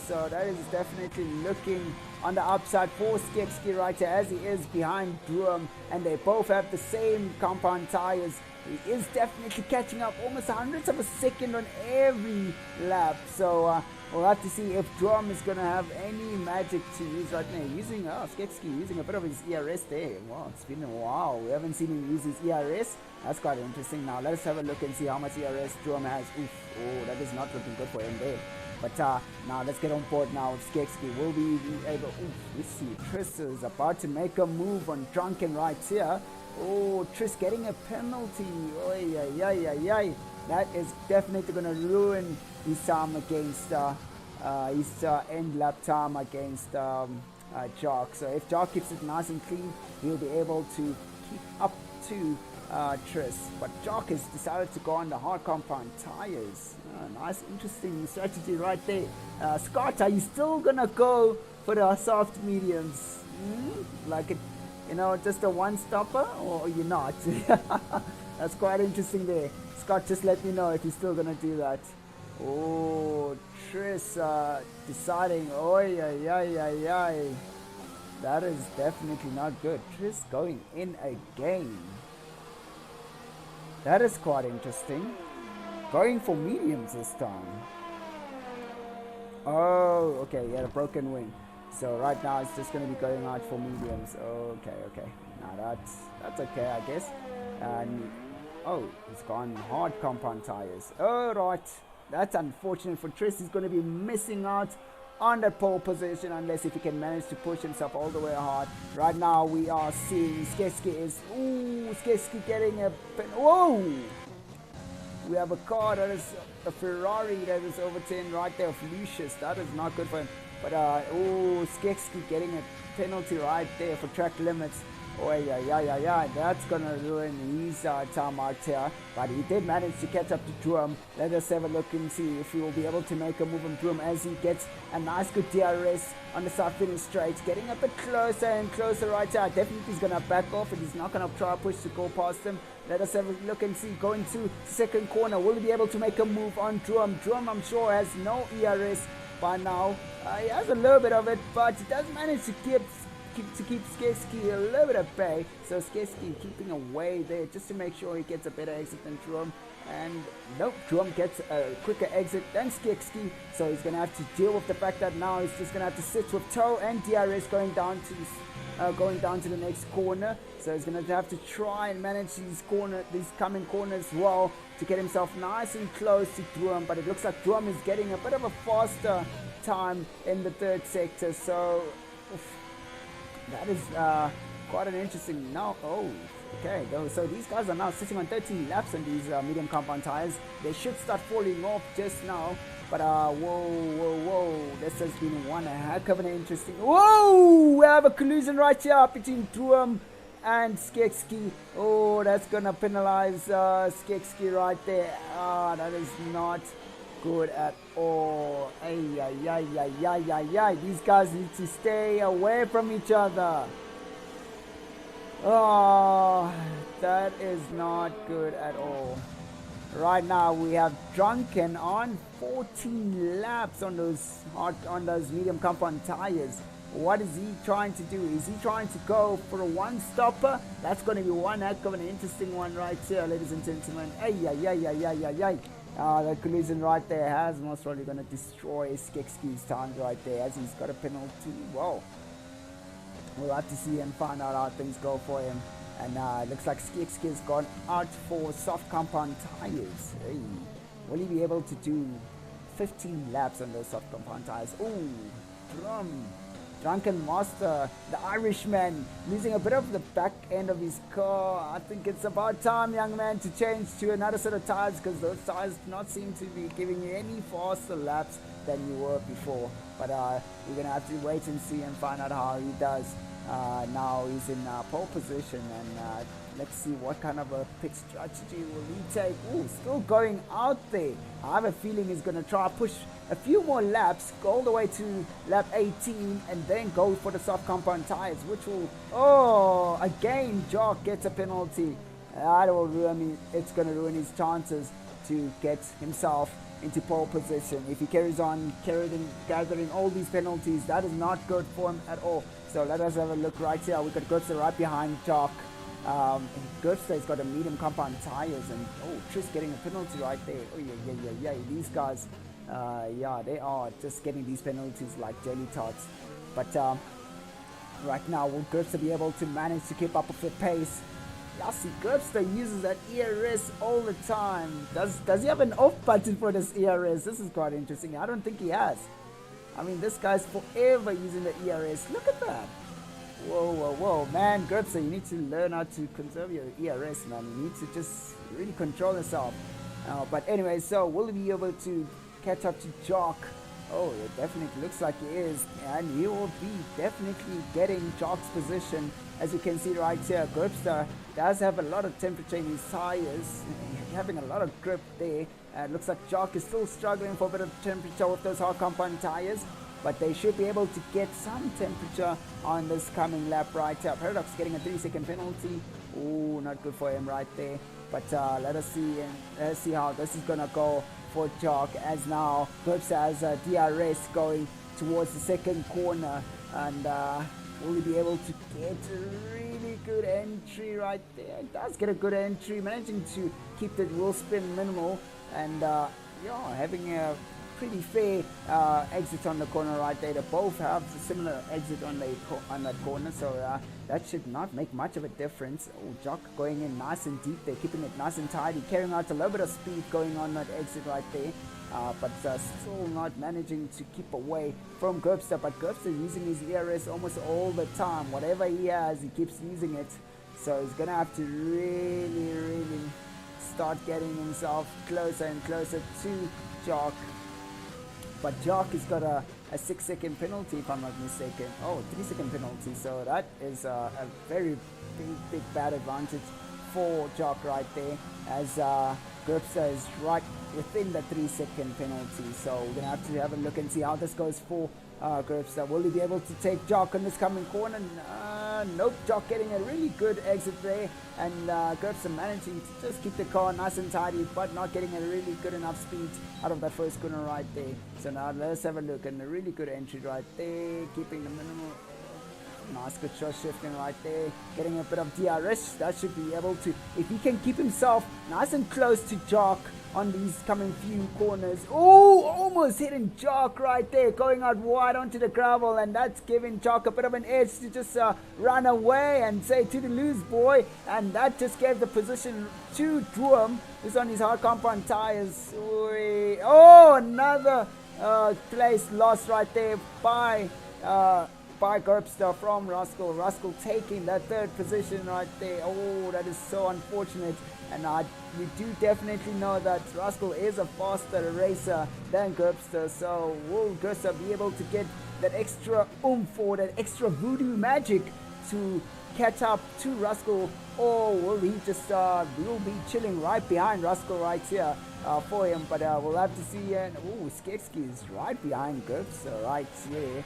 So that is definitely looking on the upside for Skeski right here, as he is behind Broom, and they both have the same compound tires. He is definitely catching up almost 100ths of a second on every lap. So we'll have to see if Drum is going to have any magic to use right now. Skeski using a bit of his ERS there. Wow, it's been a while. We haven't seen him use his ERS. That's quite interesting. Now let's have a look and see how much ERS Drum has. That is not looking good for him there. But now let's get on board now with Skeski. Will we be able... we see Tris is about to make a move on Drunken right here. Tris getting a penalty. That is definitely going to ruin his time against his end lap time against Jock. So if Jock keeps it nice and clean, he'll be able to keep up to Tris. But Jock has decided to go on the hard compound tires. Nice, interesting strategy right there. Scott, are you still gonna go for the soft mediums? Like it, just a one-stopper, or you're not? That's quite interesting there. Scott, just let me know if you're still gonna do that. Oh, Tris deciding. Oh, yeah. That is definitely not good. Tris going in again. That is quite interesting. Going for mediums this time. Oh, okay. He had a broken wing. So right now it's just going to be going out for mediums. Okay. Now that's okay, I guess. And it's gone hard compound tires. All right. That's unfortunate for Tris. He's going to be missing out on that pole position unless if he can manage to push himself all the way hard. Right now we are seeing Skeski getting a pin. Whoa! We have a car that is a Ferrari that is over 10 right there of Lucius. That is not good for him. But Skeski getting a penalty right there for track limits. Oh yeah. That's gonna ruin his time out here. But he did manage to catch up to Drum. Let us have a look and see if he will be able to make a move on Drum as he gets a nice good DRS on the south finish straight. Getting a bit closer and closer right here. Definitely he's gonna back off and he's not gonna try to push to go past him. Let us have a look and see. Going to second corner. Will he be able to make a move on Drum? Drum, I'm sure, has no ERS by now. He has a little bit of it, but he does manage to keep Skeski a little bit at bay. So Skeski keeping away there just to make sure he gets a better exit than Drum. And nope, Drum gets a quicker exit than Skeski. So he's going to have to deal with the fact that now he's just going to have to sit with Toe and DRS going down to the next corner. So he's going to have to try and manage these coming corners well to get himself nice and close to Drum. But it looks like Drum is getting a bit of a faster time in the third sector. So that is quite an interesting okay. So these guys are now sitting on 13 laps on these medium compound tires. They should start falling off just now. But whoa. This has been one heck of an interesting. Whoa! We have a collision right here between Drum and Skeski. Oh, that's gonna penalize Skeski right there. That is not good at all. These guys need to stay away from each other. Oh, that is not good at all. Right now we have Drunken on 14 laps on those medium compound tires. What is he trying to do? Is he trying to go for a one-stopper? That's going to be one heck of an interesting one right here, ladies and gentlemen. The collision right there has most probably going to destroy Skeski's times right there as he's got a penalty. Whoa. We'll have to see and find out how things go for him. And it looks like Skeski has gone out for soft compound tires. Hey, will he be able to do 15 laps on those soft compound tires? Ooh, Drunken Master, the Irishman, losing a bit of the back end of his car. I think it's about time, young man, to change to another set of tires because those tires do not seem to be giving you any faster laps than you were before. But we're going to have to wait and see and find out how he does. Now he's in pole position and let's see what kind of a pit strategy will he take. Ooh, still going out there. I have a feeling he's going to try to push a few more laps, go all the way to lap 18 and then go for the soft compound tires, which will, again Jock gets a penalty. That will ruin it's going to ruin his chances to get himself into pole position. If he carries on gathering all these penalties, that is not good for him at all. So let us have a look right here. We got Gutster right behind Jock. Gutster's got a medium compound tires and Tris getting a penalty right there. Oh yeah. These guys, they are just getting these penalties like jelly tots. But right now, will Gutster be able to manage to keep up with the pace? Yeah, see, Gutster uses that ERS all the time. Does he have an off button for this ERS? This is quite interesting. I don't think he has. I mean, this guy's forever using the ERS. Look at that. Whoa. Man, Gutster, you need to learn how to conserve your ERS, man. You need to just really control yourself. But anyway, so will he be able to catch up to Jock? Oh, it definitely looks like he is, and he will be definitely getting Jock's position. As you can see right here, Gripster does have a lot of temperature in his tires, having a lot of grip there. It looks like Jock is still struggling for a bit of temperature with those hard compound tires, but they should be able to get some temperature on this coming lap right here. Paradox getting a 3-second penalty. Oh, not good for him right there. But let us see how this is gonna go for Jock, as now Gripster has a DRS going towards the second corner, and will he be able to get a really good entry right there? He does get a good entry, managing to keep the wheel spin minimal, and yeah, having a pretty fair exit on the corner right there. They both have a similar exit on that corner, so that should not make much of a difference. Oh, Jock going in nice and deep there, keeping it nice and tidy, carrying out a little bit of speed going on that exit right there. But still not managing to keep away from Gripster. But Gripster using his ERS almost all the time. Whatever he has, he keeps using it. So he's going to have to really start getting himself closer and closer to Jock. But Jock has got a 6-second penalty, if I'm not mistaken. Oh, 3-second penalty. So that is a very big bad advantage for Jock right there, as Gripster is right within the 3-second penalty. So we're gonna have to have a look and see how this goes for Gripster. Will he be able to take Jock on this coming corner? Nope. Jock getting a really good exit there, and Gripster managing to just keep the car nice and tidy, but not getting a really good enough speed out of that first corner right there. So now let's have a look, and a really good entry right there, keeping the minimal. Nice good shot shifting right there, getting a bit of DRS. That should be able to, if he can keep himself nice and close to Jock on these coming few corners. Oh, almost hitting Jock right there, going out wide onto the gravel, and that's giving Jock a bit of an edge to just run away and say to the lose boy, and that just gave the position to Droom, who's on his hard compound tires. Oh, another place lost right there by Gripster from Rascal. Rascal taking that third position right there. Oh, that is so unfortunate. And we do definitely know that Rascal is a faster racer than Gripster. So will Gripster be able to get that extra oomph or that extra voodoo magic to catch up to Rascal, or will he just will be chilling right behind Rascal right here for him? But we'll have to see. And oh, Skexky is right behind Gripster right here.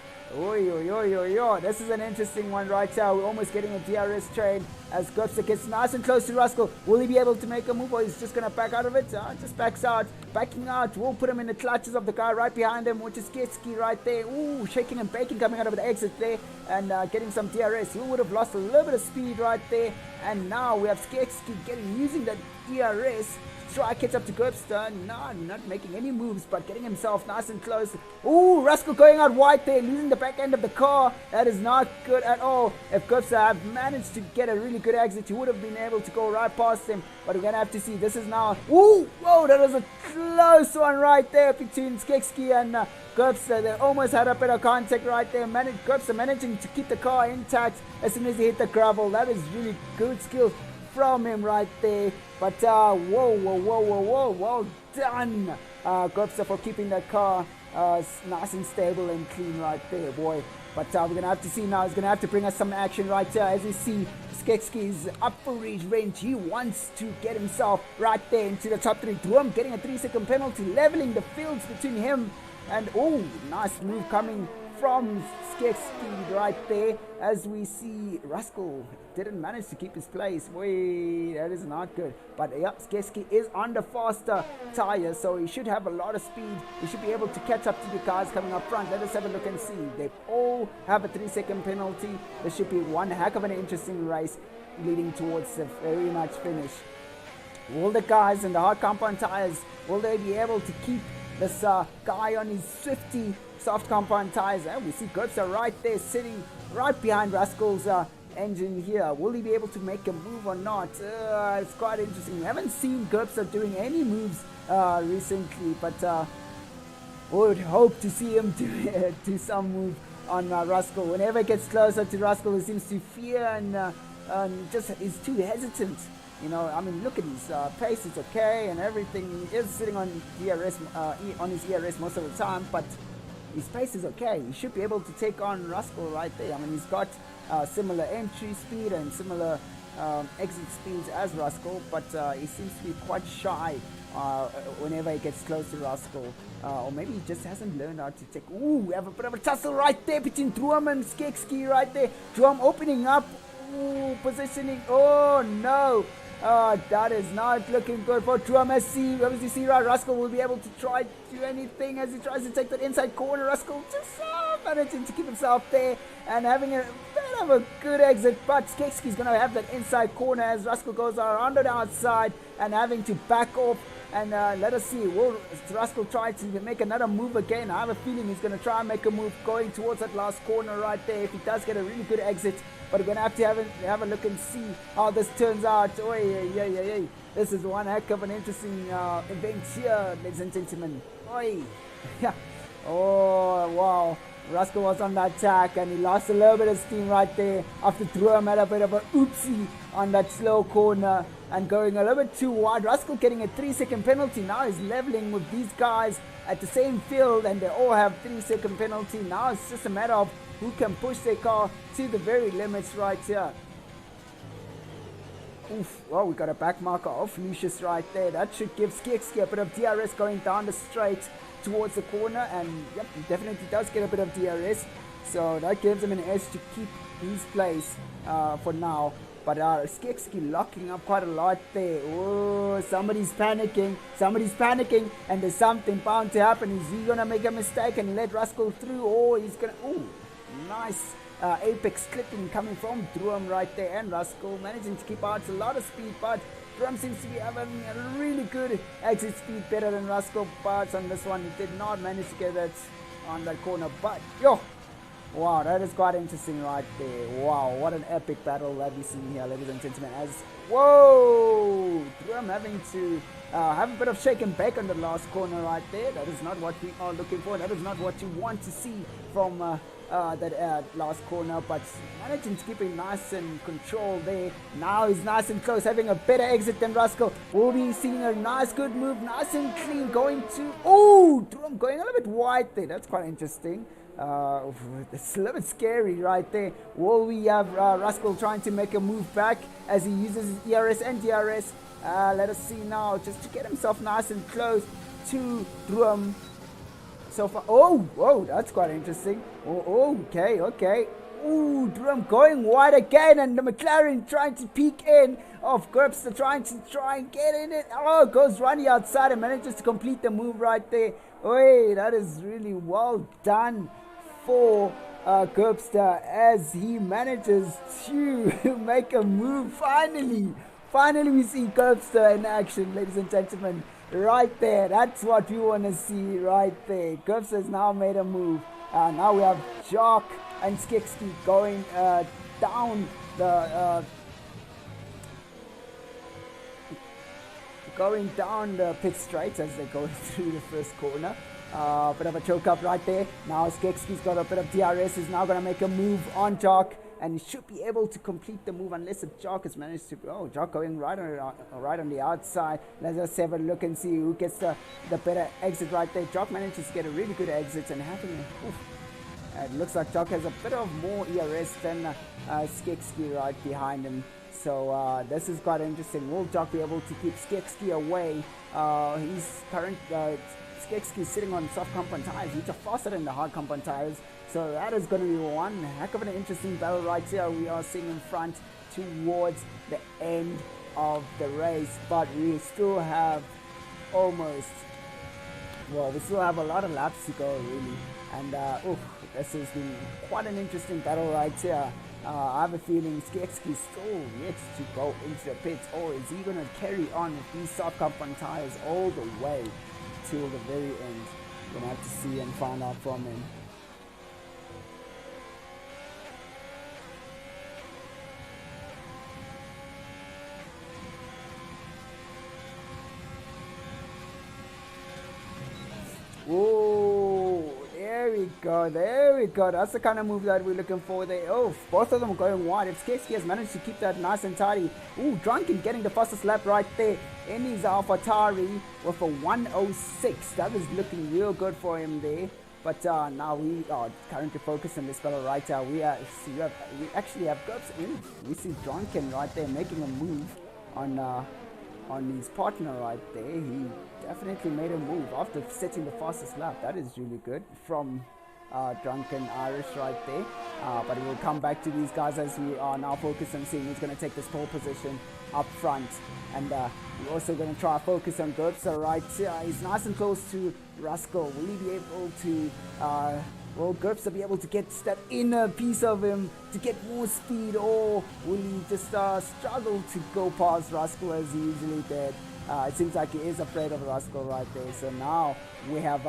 This is an interesting one right here. We're almost getting a DRS train as Gripster gets nice and close to Rascal. Will he be able to make a move, or he's just going to back out of it? Just backs out. Backing out. We'll put him in the clutches of the guy right behind him, which is Sketsky right there. Ooh, shaking and baking coming out of the exit there, and getting some DRS. He would have lost a little bit of speed right there. And now we have Sketsky using that DRS. Try catch up to Gripster. No, not making any moves, but getting himself nice and close. Ooh, Rascal going out wide there, losing the back end of the car. That is not good at all. If Gripster had managed to get a really good exit, he would have been able to go right past him. But we're going to have to see. This is now... Ooh, whoa, that was a close one right there between Skexky and Gripster. They almost had a bit of contact right there. Gripster managing to keep the car intact as soon as he hit the gravel. That is really good skill from him right there. But whoa, well done Gripster for keeping that car nice and stable and clean right there, boy. But we're gonna have to see now. He's gonna have to bring us some action right here. As you see, Skexky is up for revenge. He wants to get himself right there into the top 3. Droom getting a 3-second penalty, leveling the fields between him and oh, nice move coming from Skexky right there. As we see, Rascal didn't manage to keep his place. Wait, that is not good. But yeah, Skexky is on the faster tires, so he should have a lot of speed. He should be able to catch up to the cars coming up front. Let us have a look and see. They all have a 3-second penalty. This should be one heck of an interesting race leading towards the very much finish. Will the guys in the hard compound tires, will they be able to keep this guy on his Swifty soft compound tires? And we see Gripster right there sitting right behind Rascal's engine here. Will he be able to make a move or not? It's quite interesting. We haven't seen Gripster doing any moves recently, but we would hope to see him do some move on Rascal. Whenever it gets closer to Rascal, he seems to fear and just is too hesitant. You know, I mean, look at his pace, it's okay and everything. He is sitting on DRS, on his ERS most of the time, but his pace is okay. He should be able to take on Rascal right there. I mean, he's got similar entry speed and similar exit speeds as Rascal, but he seems to be quite shy whenever he gets close to Rascal. Or maybe he just hasn't learned how to take... Ooh, we have a bit of a tussle right there between Druam and Skekski right there. Druam opening up. Ooh, positioning. Oh, no. That is not looking good for Druam. As you see, Rascal will be able to try to do anything as he tries to take that inside corner. Rascal just managing to keep himself there and having a bit of a good exit, but Skekski's going to have that inside corner as Rascal goes around on the outside and having to back off. And let us see, will Rascal try to make another move again? I have a feeling he's going to try and make a move going towards that last corner right there if he does get a really good exit. But we're going to have a look and see how this turns out. Oi. This is one heck of an interesting event here, ladies and gentlemen. Oi. Oh, wow. Rascal was on the attack and he lost a little bit of steam right there after Druam had a bit of a oopsie on that slow corner and going a little bit too wide. Rascal getting a 3-second penalty. Now he's leveling with these guys at the same field and they all have 3-second penalty. Now it's just a matter of who can push their car to the very limits right here. Oof, well, we got a back marker of Lucius right there. That should give Skekski a bit of DRS going down the straight towards the corner, and yep, he definitely does get a bit of DRS, so that gives him an edge to keep his place for now. But Skekski locking up quite a lot there. Oh, somebody's panicking, and there's something bound to happen. Is he gonna make a mistake and let Rascal through, or he's gonna... Ooh, nice apex clipping coming from Druam right there, and Rascal managing to keep out a lot of speed, but Druam seems to be having a really good exit speed, better than Rascal, but on this one he did not manage to get that on that corner. But wow, that is quite interesting right there. Wow, what an epic battle that we see here, ladies and gentlemen. As whoa, Druam having to have a bit of shake and bake on the last corner right there. That is not what we are looking for. That is not what you want to see from that last corner, but managing to keep it nice and control there. Now he's nice and close, having a better exit than Rascal. We'll be seeing a nice good move, nice and clean, going to... Oh, Druam going a little bit wide there. That's quite interesting. It's a little bit scary right there. Will we have Rascal trying to make a move back as he uses his ERS and DRS? Let us see now, just to get himself nice and close to Druam. So far, oh, whoa, that's quite interesting. Oh, okay. Ooh, Druam going wide again, and the McLaren trying to peek in. Of Gerbster trying and get in it. Oh, goes running outside and manages to complete the move right there. Oi, that is really well done for Gerbster as he manages to make a move. Finally we see Gerbster in action, ladies and gentlemen. Right there, that's what we want to see right there. Gerbster has now made a move. Now we have Jock and Skekski going down the pit straight as they go through the first corner. Bit of a choke up right there. Now Skekski's got a bit of DRS. He's now going to make a move on Jock, and he should be able to complete the move unless Jock has managed to... Oh, Jock going right on the outside. Let's just have a look and see who gets the better exit right there. Jock manages to get a really good exit and having a... Oof. It looks like Jock has a bit of more ERS than Skekski right behind him. So this is quite interesting. Will Jock be able to keep Skekski away? He's current... Skekski is sitting on soft compound tires, which are faster than the hard compound tires. So that is going to be one heck of an interesting battle right here. We are seeing in front towards the end of the race, but we still have we still have a lot of laps to go really. And this has been quite an interesting battle right here. I have a feeling Skekski still yet to go into the pits, or is he going to carry on with these soft compound tires all the way till the very end? We're going to have to see and find out from him. Oh, there we go. That's the kind of move that we're looking for there. Oh, both of them going wide. If Skekski has managed to keep that nice and tidy. Ooh, Drunken getting the fastest lap right there in his AlphaTauri with a 106. That is looking real good for him there. But now we are currently focused on this battle right now. We actually have GURPS in. We see Drunken right there making a move on his partner right there. He definitely made a move after setting the fastest lap. That is really good from Drunken Irish right there. But we'll come back to these guys as we are now focused on seeing who's going to take this pole position up front. And we're also going to try to focus on GURPS right here. He's nice and close to Rascal. Will he be able to... will GURPS be able to get that inner piece of him to get more speed, or will he just struggle to go past Rascal as he usually did? It seems like he is afraid of Rascal right there. So now we have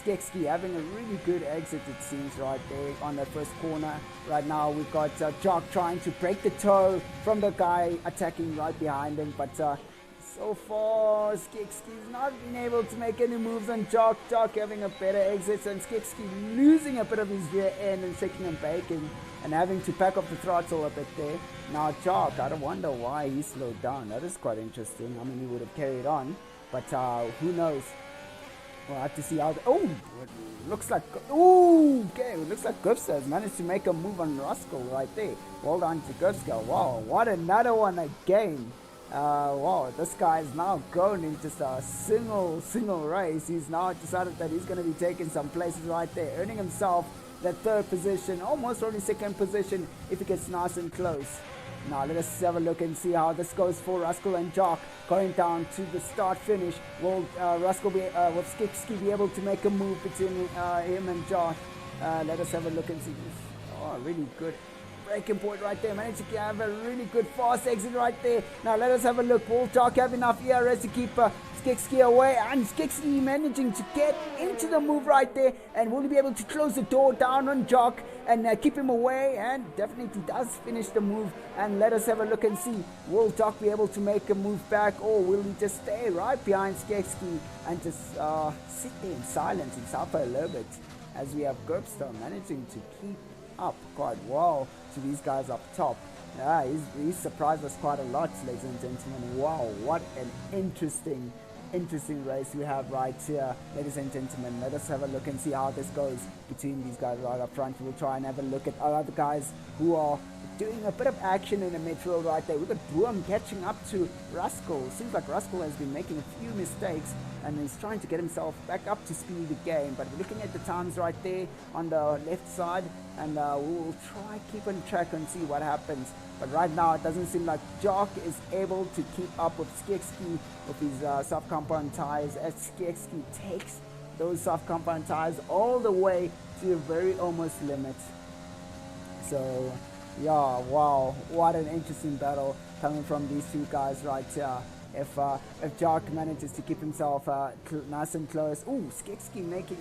Skekski having a really good exit, it seems, right there on that first corner. Right now we've got Jock trying to break the toe from the guy attacking right behind him, but so far Skekski's not been able to make any moves on Jock. Jock having a better exit, and Skekski losing a bit of his rear end and shaking and baking and having to pack up the throttle a bit there. Now Jock, I don't wonder why he slowed down. That is quite interesting. I mean, he would have carried on, but who knows? We'll have to see how... looks like... okay, it looks like GURPS has managed to make a move on Rascal right there. Well done to GURPS. Wow, what another one again. Wow, this guy is now grown in just a single race. He's now decided that he's going to be taking some places right there, earning himself that third position, almost probably second position if he gets nice and close. Now let us have a look and see how this goes for Rascal and Jock going down to the start finish. Will Rascal will Skekski be able to make a move between him and Jock? Let us have a look and see this. Oh, really good breaking point right there. Managed to have a really good fast exit right there. Now let us have a look. Will Jock have enough ERS to keep Skekski away? And Skekski managing to get into the move right there. And will he be able to close the door down on Jock and keep him away? And definitely does finish the move. And let us have a look and see. Will Jock be able to make a move back, or will he just stay right behind Skekski and just sit there in silence and suffer a little bit, as we have GURPS managing to keep up quite well to these guys up top. Yeah, he's surprised us quite a lot, ladies and gentlemen. Wow, what an interesting race we have right here, ladies and gentlemen. Let us have a look and see how this goes between these guys right up front. We'll try and have a look at other guys who are doing a bit of action in the midfield right there. We've got Boom catching up to Rascal. Seems like Rascal has been making a few mistakes and he's trying to get himself back up to speed again. But we're looking at the times right there on the left side, and we'll try keep on track and see what happens. But right now it doesn't seem like Jock is able to keep up with Skekski with his soft compound tires, as Skekski takes those soft compound tires all the way to the very almost limit. So yeah, wow, what an interesting battle coming from these two guys right here. If Jock manages to keep himself nice and close. Ooh, Skekski making...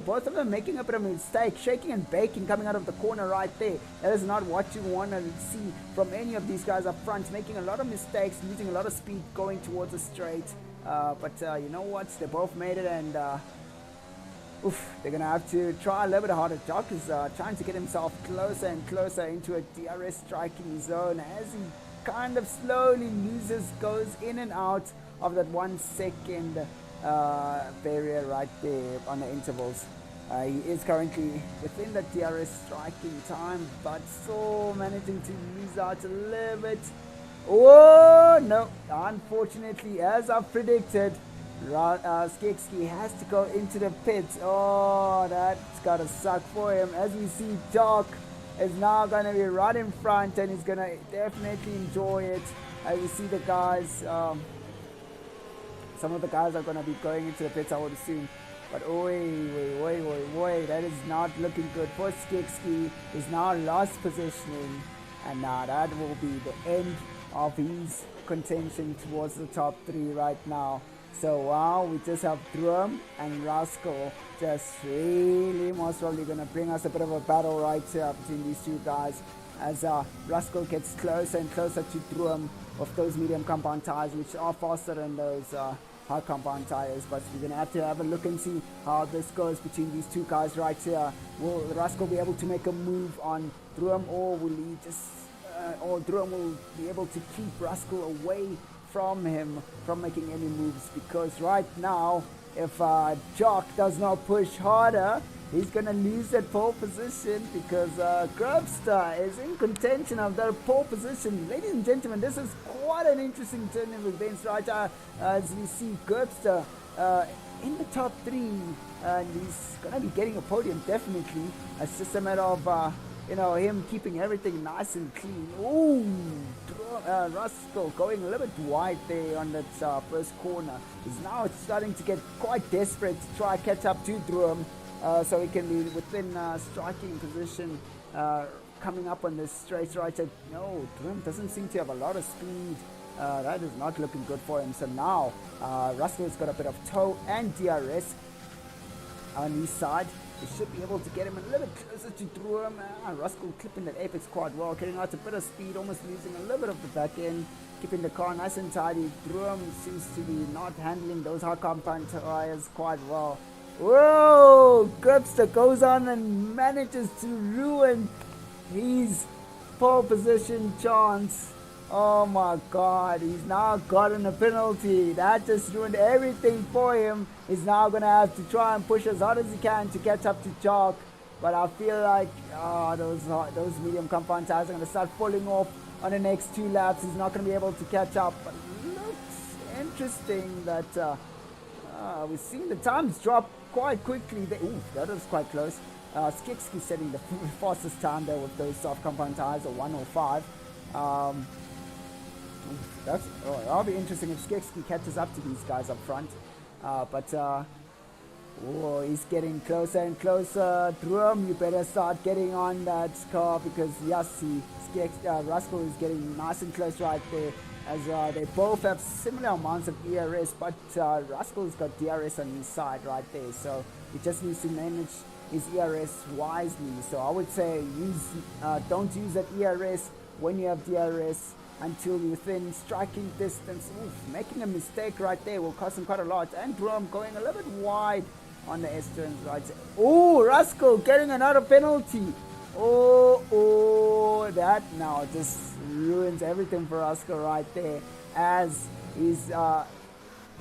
both of them making a bit of a mistake. Shaking and baking coming out of the corner right there. That is not what you want to see from any of these guys up front. Making a lot of mistakes, losing a lot of speed going towards the straight. But you know what? They both made it, and... they're going to have to try a little bit harder. Jock is trying to get himself closer and closer into a DRS striking zone as he kind of slowly goes in and out of that 1 second barrier right there on the intervals. He is currently within the DRS striking time, but still managing to lose out a little bit. Oh no, unfortunately, as I predicted, Skekski has to go into the pits. Oh, that's gotta suck for him, as we see Jock is now going to be right in front, and he's going to definitely enjoy it. As you see the guys, some of the guys are going to be going into the pits, I would assume. But wait, that is not looking good for Skekski. He's now lost positioning, and now that will be the end of his contention towards the top 3 right now. So wow, we just have Drum and Rascal just really most probably going to bring us a bit of a battle right here between these two guys, as Rascal gets closer and closer to Drum with those medium compound tires, which are faster than those high compound tires. But we're going to have a look and see how this goes between these two guys right here. Will Rascal be able to make a move on Drum, or will he just or Drum will be able to keep Rascal away from him from making any moves? Because right now, if Jock does not push harder, he's going to lose that pole position because Grubster is in contention of that pole position. Ladies and gentlemen, this is quite an interesting turn of events right as we see Grubster in the top 3, and he's going to be getting a podium definitely. It's just a matter of him keeping everything nice and clean. Ooh, Ruskell going a little bit wide there on that first corner. He's now starting to get quite desperate to try to catch up to Droom, so he can be within striking position coming up on this straight right. No, Droom doesn't seem to have a lot of speed. That is not looking good for him. So now Ruskell's got a bit of toe and DRS on his side. He should be able to get him a little bit closer to Droom. Ruskell clipping that apex quite well, getting out a bit of speed, almost losing a little bit of the back end, keeping the car nice and tidy. Droom seems to be not handling those hard compound tires quite well. Whoa! Grubster goes on and manages to ruin his pole position chance. Oh my god, he's now gotten a penalty. That just ruined everything for him. He's now going to have to try and push as hard as he can to catch up to Jock. But I feel like those medium compound tires are going to start falling off on the next 2 laps. He's not going to be able to catch up. But it looks interesting that we've seen the times drop quite quickly. Ooh, that was quite close. Skekski setting the fastest time there with those soft compound tires, or 105. That'll be interesting if Skekski catches up to these guys up front. He's getting closer and closer. Droom, you better start getting on that car because Ruskell is getting nice and close right there, as they both have similar amounts of ERS, but Ruskell's got DRS on his side right there, so he just needs to manage his ERS wisely. So I would say don't use that ERS when you have DRS until you're within striking distance. Oof, making a mistake right there will cost him quite a lot. And Droom going a little bit wide on the S-turns right. Oh, Ruskell getting another penalty. That now just ruins everything for Ruskell right there, as he's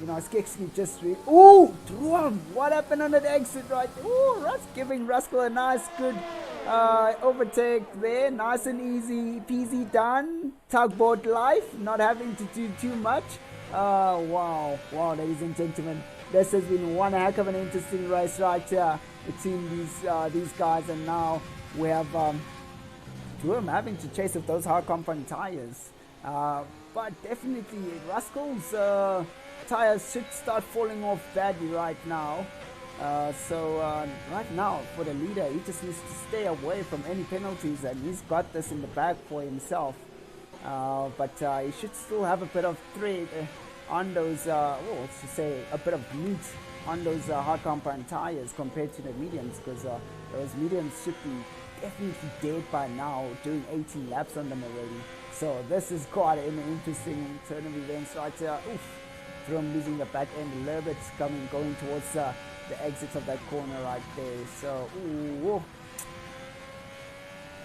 Skekski just Droom, what happened on that exit right there? Giving Ruskell a nice good overtake there, nice and easy peasy done. Tugboat life, not having to do too much. Wow, ladies and gentlemen, this has been one heck of an interesting race right here between these guys, and now we have Droom having to chase with those hard compound tires. But definitely Ruskell's tires should start falling off badly right now. Right now for the leader, he just needs to stay away from any penalties, and he's got this in the bag for himself. But he should still have a bit of thread on those, a bit of meat on those hard compound tires compared to the mediums, because those mediums should be definitely dead by now, doing 18 laps on them already. So this is quite an interesting turn of events right here. Droom losing the back end a little bit, going towards the exits of that corner right there. So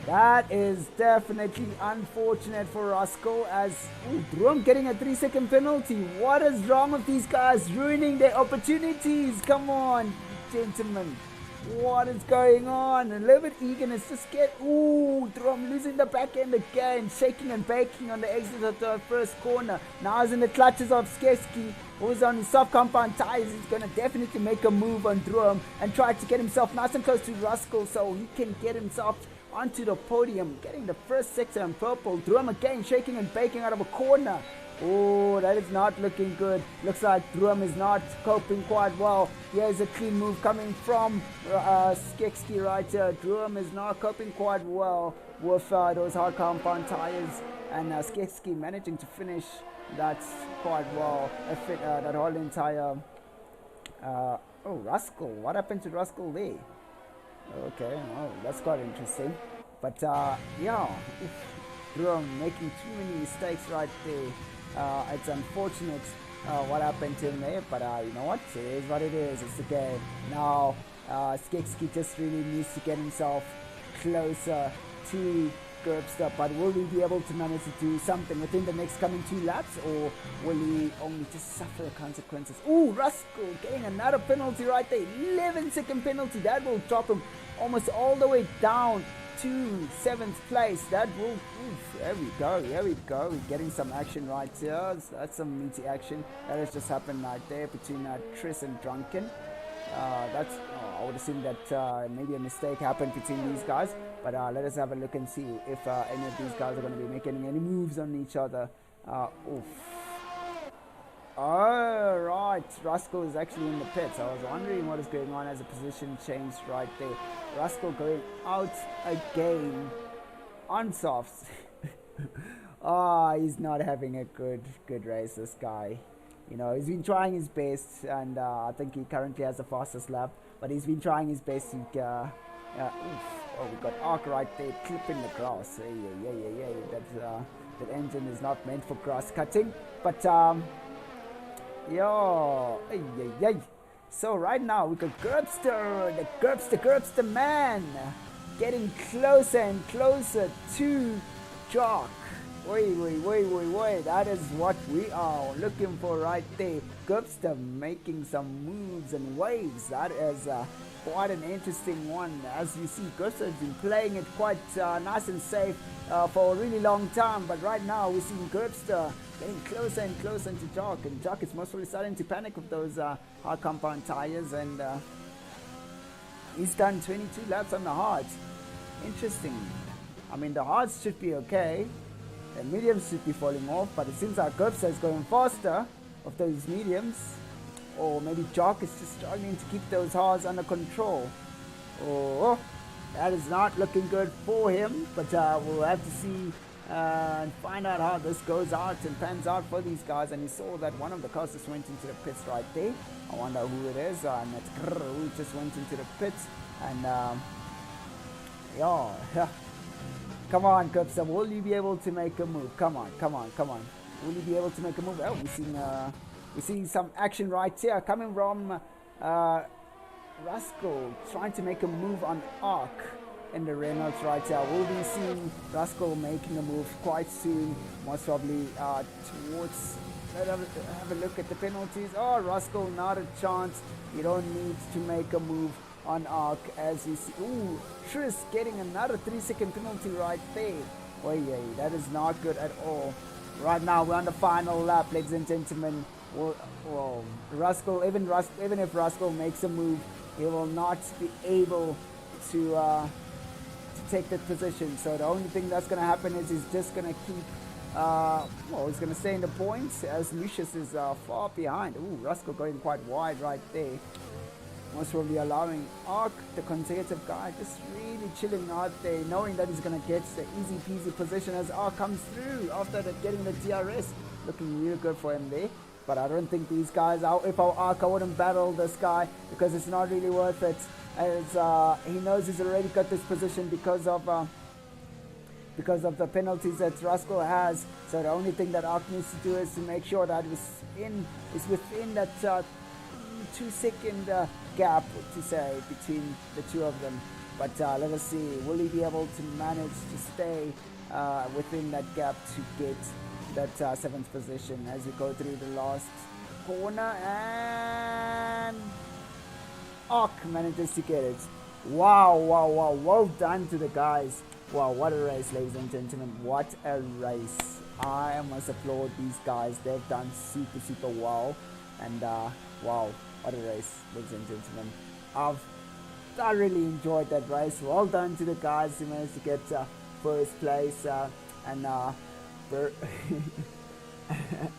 that is definitely unfortunate for Ruskell, as Droom getting a 3-second penalty. What is wrong with these guys ruining their opportunities? Come on, gentlemen. What is going on? A little bit eagerness. Just get... Droom losing the back end again. Shaking and baking on the exit of the first corner. Now he's in the clutches of Skekski, who's on his soft compound tires. He's going to definitely make a move on Droom and try to get himself nice and close to Ruskell so he can get himself onto the podium, getting the first sector in purple. Droom again shaking and baking out of a corner. That is not looking good. Looks like Droom is not coping quite well. Here's a clean move coming from Skekski right here. Droom is not coping quite well with those hard compound tires, and Skekski managing to finish that quite well. That whole entire... Ruskell. What happened to Ruskell there? Okay, that's quite interesting. But Droom making too many mistakes right there. It's unfortunate what happened to him there, but you know what? It is what it is. It's the game. Now, Skekski just really needs to get himself closer to Gerbster, but will he be able to manage to do something within the next coming 2 laps, or will he only just suffer the consequences? Ooh, Ruskell getting another penalty right there. 11-second penalty. That will drop him almost all the way down to 7th place. That will, oof, there we go. We're getting some action right here. That's some meaty action. That has just happened right there between Tris and Drunken. I would assume that maybe a mistake happened between these guys, but let us have a look and see if any of these guys are going to be making any moves on each other. Oof. Oh, right. Ruskell is actually in the pits. I was wondering what is going on as a position change right there. Ruskell going out again on softs. He's not having a good race, this guy. You know, he's been trying his best, and I think he currently has the fastest lap, but he's been trying his best to we got Arc right there clipping the grass. Yeah. That engine is not meant for grass cutting, but so right now we got Gerbster man getting closer and closer to Jock. Wait, that is what we are looking for right there. Gerbster making some moves and waves. That is quite an interesting one. As you see, Gerbster has been playing it quite nice and safe for a really long time, but right now we're seeing Gerbster getting closer and closer to Jock, and Jock is most probably starting to panic with those hard compound tires, and he's done 22 laps on the hards. Interesting. I mean, the hards should be okay. The mediums should be falling off, but it seems like Gerbster is going faster of those mediums. Or maybe Jock is just struggling to keep those hards under control. Oh, that is not looking good for him, but we'll have to see and find out how this goes out and pans out for these guys. And you saw that one of the cars just went into the pits right there. I wonder who it is, and it's who just went into the pits. And come on, Gerbster, will you be able to make a move? Come on. Will you be able to make a move? Oh, we're seeing some action right here coming from Ruskell trying to make a move on Arc in the Reynolds right here. We'll be seeing Ruskell making a move quite soon, most probably towards. Let's have a look at the penalties. Oh, Ruskell, not a chance. You don't need to make a move on Arc, as you see. Ooh, Tris getting another 3-second penalty right there. That is not good at all. Right now we're on the final lap, ladies and gentlemen. Ruskell, even if Ruskell makes a move, he will not be able to take that position. So the only thing that's going to happen is he's just going to keep he's going to stay in the points, as Lucius is far behind. Ooh, Ruskell going quite wide right there. Most probably allowing Arc, the conservative guy, just really chilling out there, knowing that he's going to get the easy peasy position as Arc comes through after getting the DRS. Looking really good for him there. But I don't think these guys, if Arc, I wouldn't battle this guy, because it's not really worth it, as he knows he's already got this position because of the penalties that Ruskell has. So the only thing that Arc needs to do is to make sure that it's within that 2-second gap, to say, between the two of them. But let us see, will he be able to manage to stay within that gap to get that 7th position as we go through the last corner, and Arc manages to get it. Wow, well done to the guys. Wow, what a race, ladies and gentlemen, what a race. I must applaud these guys. They've done super well, and wow, what a race, ladies and gentlemen. I've thoroughly enjoyed that race. Well done to the guys who managed to get first place, and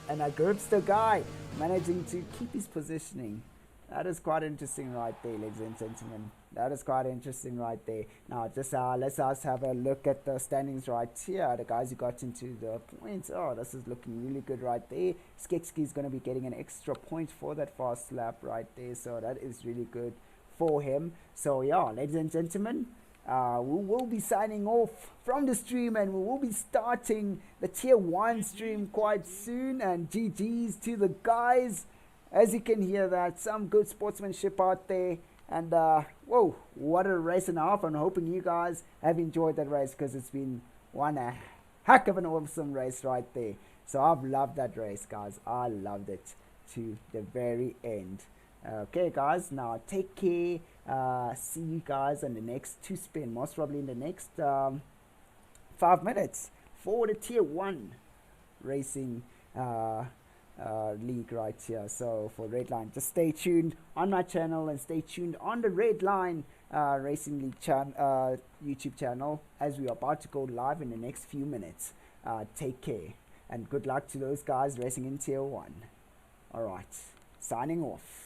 and a Gerbster guy managing to keep his positioning. That is quite interesting right there, ladies and gentlemen. That is quite interesting right there. Now, just let's us have a look at the standings right here. The guys who got into the points. Oh, this is looking really good right there. Skekski is going to be getting an extra point for that fast lap right there. So that is really good for him. So yeah, ladies and gentlemen, we will be signing off from the stream, and we will be starting the tier 1 stream quite soon. And GG's to the guys. As you can hear, that some good sportsmanship out there. And whoa, what a race and a half. I'm hoping you guys have enjoyed that race, because it's been One a heck of an awesome race right there. So I've loved that race, guys. I loved it to the very end. Okay, guys, now take care. See you guys on the next 2 spin, most probably in the next 5 minutes for the tier 1 racing league right here. So for Redline, just stay tuned on my channel and stay tuned on the Redline Racing League YouTube channel, as we are about to go live in the next few minutes. Take care and good luck to those guys racing in tier 1. Alright, signing off.